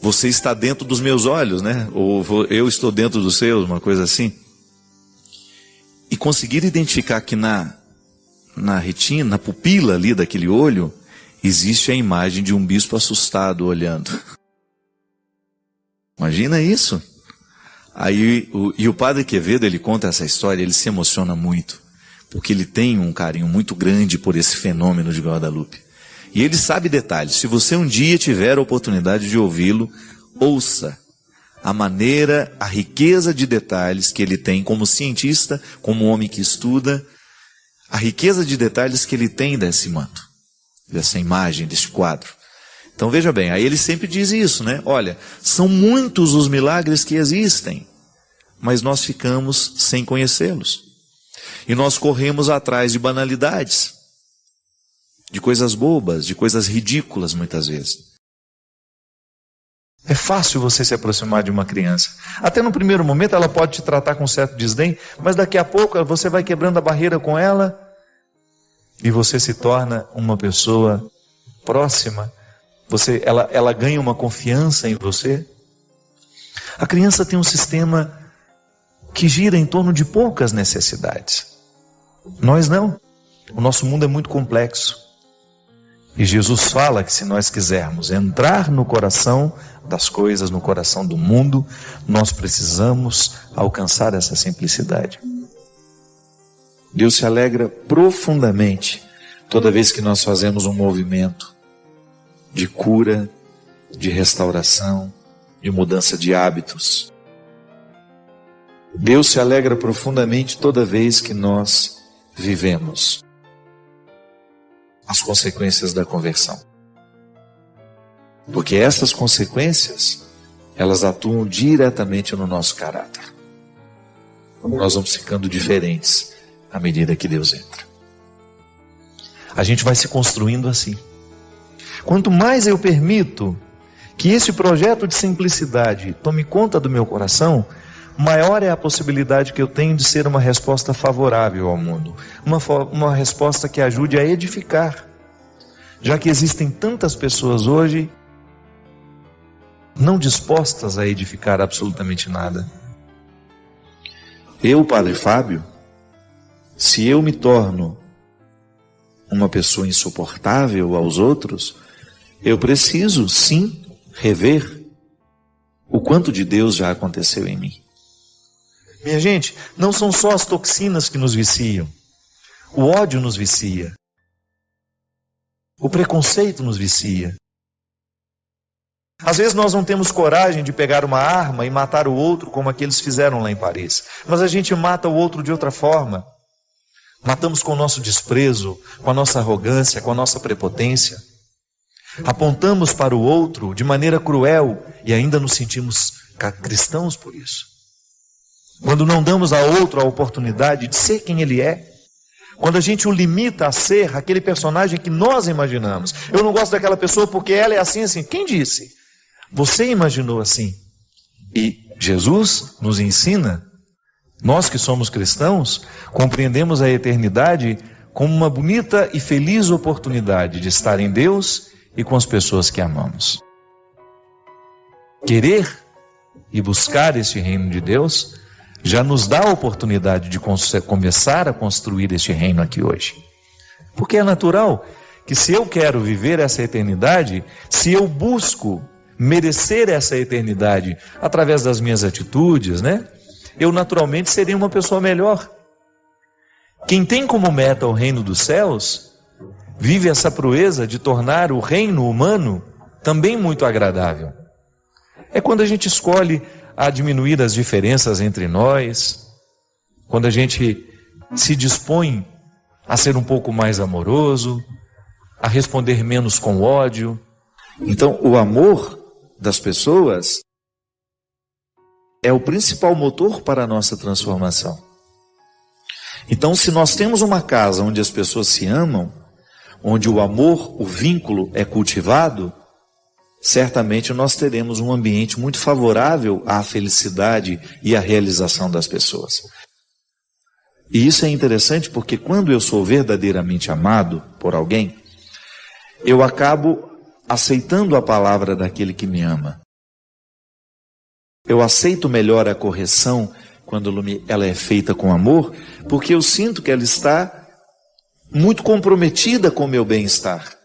Você está dentro dos meus olhos, né? Ou eu estou dentro dos seus, uma coisa assim. E conseguir identificar que na retina, na pupila ali daquele olho, existe a imagem de um bispo assustado olhando. Imagina isso. Aí o Padre Quevedo, ele conta essa história, ele se emociona muito. porque ele tem um carinho muito grande por esse fenômeno de Guadalupe. E ele sabe detalhes. Se você um dia tiver a oportunidade de ouvi-lo, ouça a maneira, a riqueza de detalhes que ele tem como cientista, como homem que estuda, a riqueza de detalhes que ele tem desse manto, dessa imagem, desse quadro. Então veja bem, aí ele sempre diz isso, né? Olha, são muitos os milagres que existem, mas nós ficamos sem conhecê-los. E nós corremos atrás de banalidades, de coisas bobas, de coisas ridículas muitas vezes. É fácil você se aproximar de uma criança. Até no primeiro momento ela pode te tratar com certo desdém, mas daqui a pouco você vai quebrando a barreira com ela e você se torna uma pessoa próxima. Ela ganha uma confiança em você. A criança tem um sistema que gira em torno de poucas necessidades. Nós não. O nosso mundo é muito complexo. E Jesus fala que se nós quisermos entrar no coração das coisas, no coração do mundo, nós precisamos alcançar essa simplicidade. Deus se alegra profundamente toda vez que nós fazemos um movimento de cura, de restauração, de mudança de hábitos. Deus se alegra profundamente toda vez que nós vivemos as consequências da conversão. Porque essas consequências, elas atuam diretamente no nosso caráter. Nós vamos ficando diferentes à medida que Deus entra. A gente vai se construindo assim. Quanto mais eu permito que esse projeto de simplicidade tome conta do meu coração, maior é a possibilidade que eu tenho de ser uma resposta favorável ao mundo. Uma resposta que ajude a edificar. Já que existem tantas pessoas hoje não dispostas a edificar absolutamente nada. Eu, Padre Fábio, se eu me torno uma pessoa insuportável aos outros, eu preciso, sim, rever o quanto de Deus já aconteceu em mim. Minha gente, não são só as toxinas que nos viciam. O ódio nos vicia. O preconceito nos vicia. Às vezes nós não temos coragem de pegar uma arma e matar o outro como aqueles fizeram lá em Paris. Mas a gente mata o outro de outra forma. Matamos com o nosso desprezo, com a nossa arrogância, com a nossa prepotência. Apontamos para o outro de maneira cruel e ainda nos sentimos cristãos por isso. Quando não damos a outro a oportunidade de ser quem ele é, quando a gente o limita a ser aquele personagem que nós imaginamos. Eu não gosto daquela pessoa porque ela é assim, assim. Quem disse? Você imaginou assim. E Jesus nos ensina, nós que somos cristãos, compreendemos a eternidade como uma bonita e feliz oportunidade de estar em Deus e com as pessoas que amamos. Querer e buscar esse reino de Deus já nos dá a oportunidade de começar a construir este reino aqui hoje. Porque é natural que se eu quero viver essa eternidade, se eu busco merecer essa eternidade através das minhas atitudes, né? Eu naturalmente serei uma pessoa melhor. Quem tem como meta o reino dos céus, vive essa proeza de tornar o reino humano também muito agradável. É quando a gente escolhe a diminuir as diferenças entre nós, quando a gente se dispõe a ser um pouco mais amoroso, a responder menos com ódio. Então, o amor das pessoas é o principal motor para a nossa transformação. Então, se nós temos uma casa onde as pessoas se amam, onde o amor, o vínculo é cultivado, certamente nós teremos um ambiente muito favorável à felicidade e à realização das pessoas. E isso é interessante porque quando eu sou verdadeiramente amado por alguém, eu acabo aceitando a palavra daquele que me ama. Eu aceito melhor a correção quando ela é feita com amor, porque eu sinto que ela está muito comprometida com o meu bem-estar.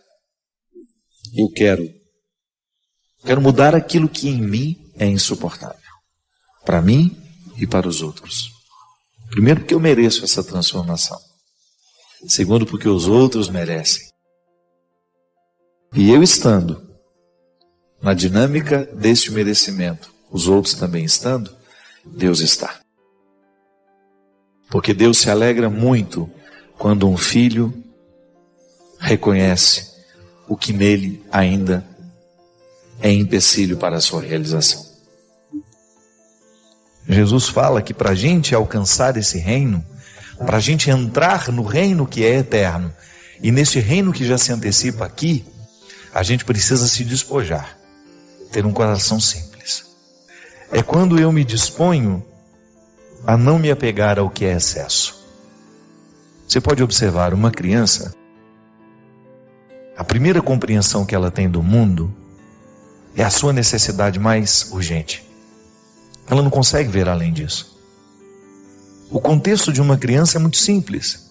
Eu quero mudar aquilo que em mim é insuportável, para mim e para os outros. Primeiro porque eu mereço essa transformação. segundo porque os outros merecem. E eu estando na dinâmica deste merecimento, os outros também estando, Deus está. Porque Deus se alegra muito quando um filho reconhece o que nele ainda é empecilho para a sua realização. Jesus fala que para a gente alcançar esse reino, para a gente entrar no reino que é eterno, e nesse reino que já se antecipa aqui, a gente precisa se despojar, ter um coração simples. É quando eu me disponho a não me apegar ao que é excesso. Você pode observar uma criança, a primeira compreensão que ela tem do mundo é a sua necessidade mais urgente. Ela não consegue ver além disso. O contexto de uma criança é muito simples.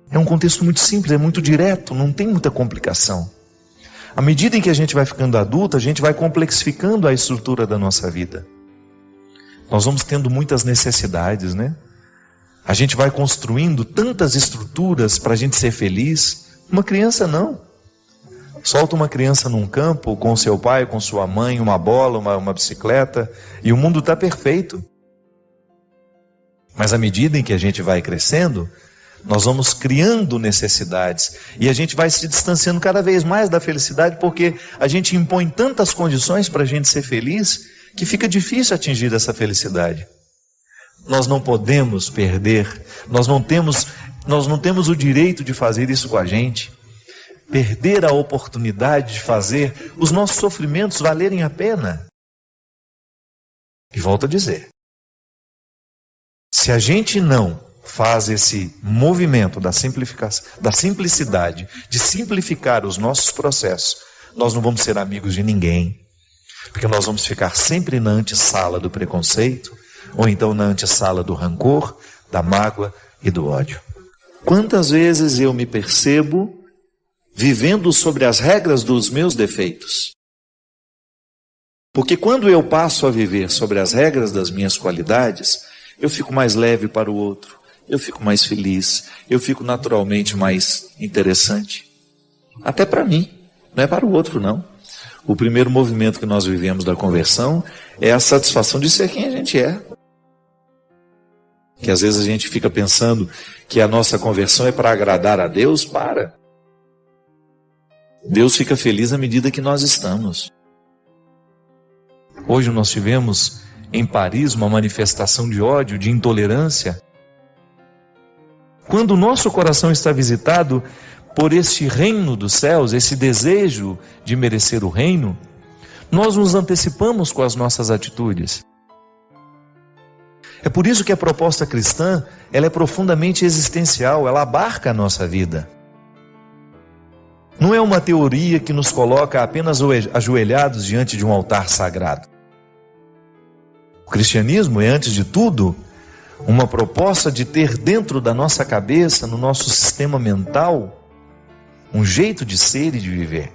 É um contexto muito simples, é muito direto, não tem muita complicação. À medida em que a gente vai ficando adulto, a gente vai complexificando a estrutura da nossa vida. Nós vamos tendo muitas necessidades, né? A gente vai construindo tantas estruturas para a gente ser feliz. Uma criança não. Solta uma criança num campo com seu pai, com sua mãe, uma bola, uma bicicleta, e o mundo está perfeito. Mas à medida em que a gente vai crescendo, nós vamos criando necessidades e a gente vai se distanciando cada vez mais da felicidade, porque a gente impõe tantas condições para a gente ser feliz que fica difícil atingir essa felicidade. Nós não podemos perder, nós não temos o direito de fazer isso com a gente. Perder a oportunidade de fazer os nossos sofrimentos valerem a pena. E volto a dizer, se a gente não faz esse movimento da simplificação, da simplicidade, de simplificar os nossos processos, nós não vamos ser amigos de ninguém, porque nós vamos ficar sempre na antessala do preconceito, ou então na antessala do rancor, da mágoa e do ódio. Quantas vezes eu me percebo vivendo sobre as regras dos meus defeitos? Porque quando eu passo a viver sobre as regras das minhas qualidades, eu fico mais leve para o outro, eu fico mais feliz, eu fico naturalmente mais interessante. Até para mim, não é para o outro não. O primeiro movimento que nós vivemos da conversão é a satisfação de ser quem a gente é. Que às vezes a gente fica pensando que a nossa conversão é para agradar a Deus, para. Deus fica feliz à medida que nós estamos. Hoje nós tivemos em Paris uma manifestação de ódio, de intolerância. Quando o nosso coração está visitado por este reino dos céus, esse desejo de merecer o reino, nós nos antecipamos com as nossas atitudes. É por isso que a proposta cristã, ela é profundamente existencial, ela abarca a nossa vida. Não é uma teoria que nos coloca apenas ajoelhados diante de um altar sagrado. O cristianismo é, antes de tudo, uma proposta de ter dentro da nossa cabeça, no nosso sistema mental, um jeito de ser e de viver.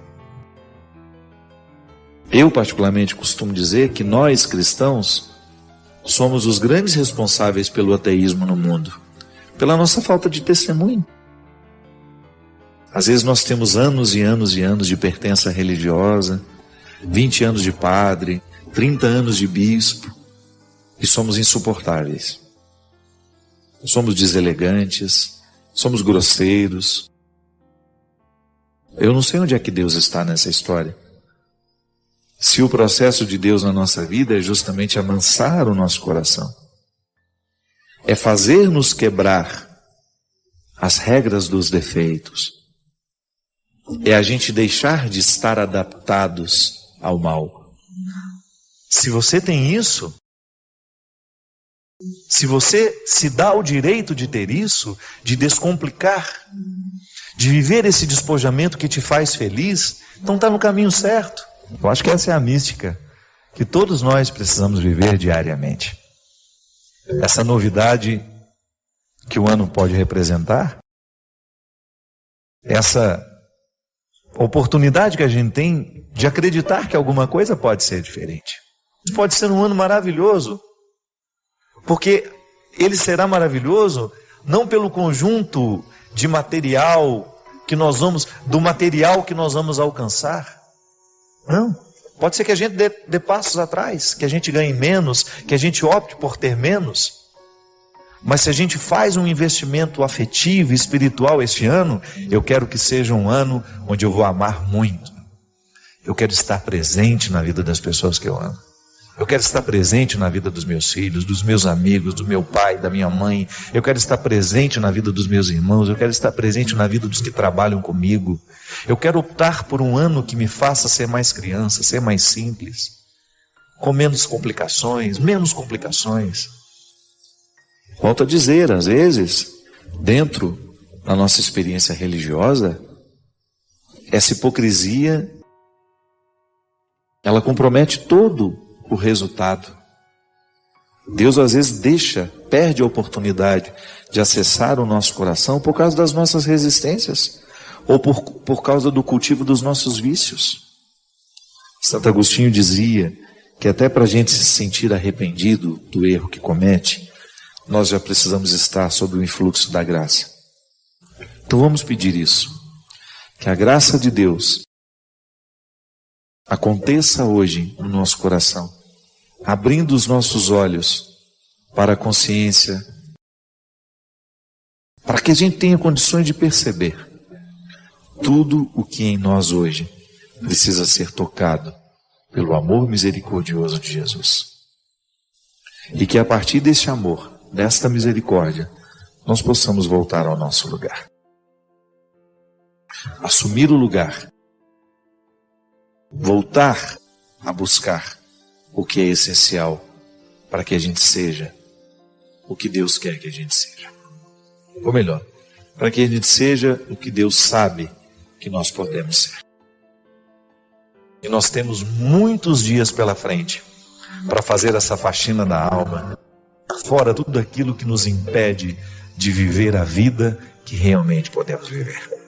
Eu particularmente costumo dizer que nós cristãos somos os grandes responsáveis pelo ateísmo no mundo, pela nossa falta de testemunho. Às vezes nós temos anos e anos e anos de pertença religiosa, 20 anos de padre, 30 anos de bispo, e somos insuportáveis. Somos deselegantes, somos grosseiros. Eu não sei onde é que Deus está nessa história. Se o processo de Deus na nossa vida é justamente amansar o nosso coração, é fazer-nos quebrar as regras dos defeitos, é a gente deixar de estar adaptados ao mal. Se você tem isso, se você se dá o direito de ter isso, de descomplicar, de viver esse despojamento que te faz feliz, então está no caminho certo. Eu acho que essa é a mística que todos nós precisamos viver diariamente. Essa novidade que o ano pode representar, essa oportunidade que a gente tem de acreditar que alguma coisa pode ser diferente. Pode ser um ano maravilhoso, porque ele será maravilhoso não pelo conjunto de material do material que nós vamos alcançar. Não. Pode ser que a gente dê passos atrás, que a gente ganhe menos, que a gente opte por ter menos. Mas se a gente faz um investimento afetivo e espiritual este ano, eu quero que seja um ano onde eu vou amar muito. Eu quero estar presente na vida das pessoas que eu amo. Eu quero estar presente na vida dos meus filhos, dos meus amigos, do meu pai, da minha mãe. Eu quero estar presente na vida dos meus irmãos. Eu quero estar presente na vida dos que trabalham comigo. Eu quero optar por um ano que me faça ser mais criança, ser mais simples, com menos complicações. Volto a dizer, às vezes, dentro da nossa experiência religiosa, essa hipocrisia, ela compromete todo o resultado. Deus às vezes perde a oportunidade de acessar o nosso coração por causa das nossas resistências, ou por causa do cultivo dos nossos vícios. Santo Agostinho dizia que até para a gente se sentir arrependido do erro que comete, nós já precisamos estar sob o influxo da graça. Então vamos pedir isso, que a graça de Deus aconteça hoje no nosso coração, abrindo os nossos olhos para a consciência, para que a gente tenha condições de perceber tudo o que em nós hoje precisa ser tocado pelo amor misericordioso de Jesus. E que a partir desse amor, desta misericórdia, nós possamos voltar ao nosso lugar. Assumir o lugar. Voltar a buscar o que é essencial para que a gente seja o que Deus quer que a gente seja. Ou melhor, para que a gente seja o que Deus sabe que nós podemos ser. E nós temos muitos dias pela frente para fazer essa faxina da alma, fora tudo aquilo que nos impede de viver a vida que realmente podemos viver.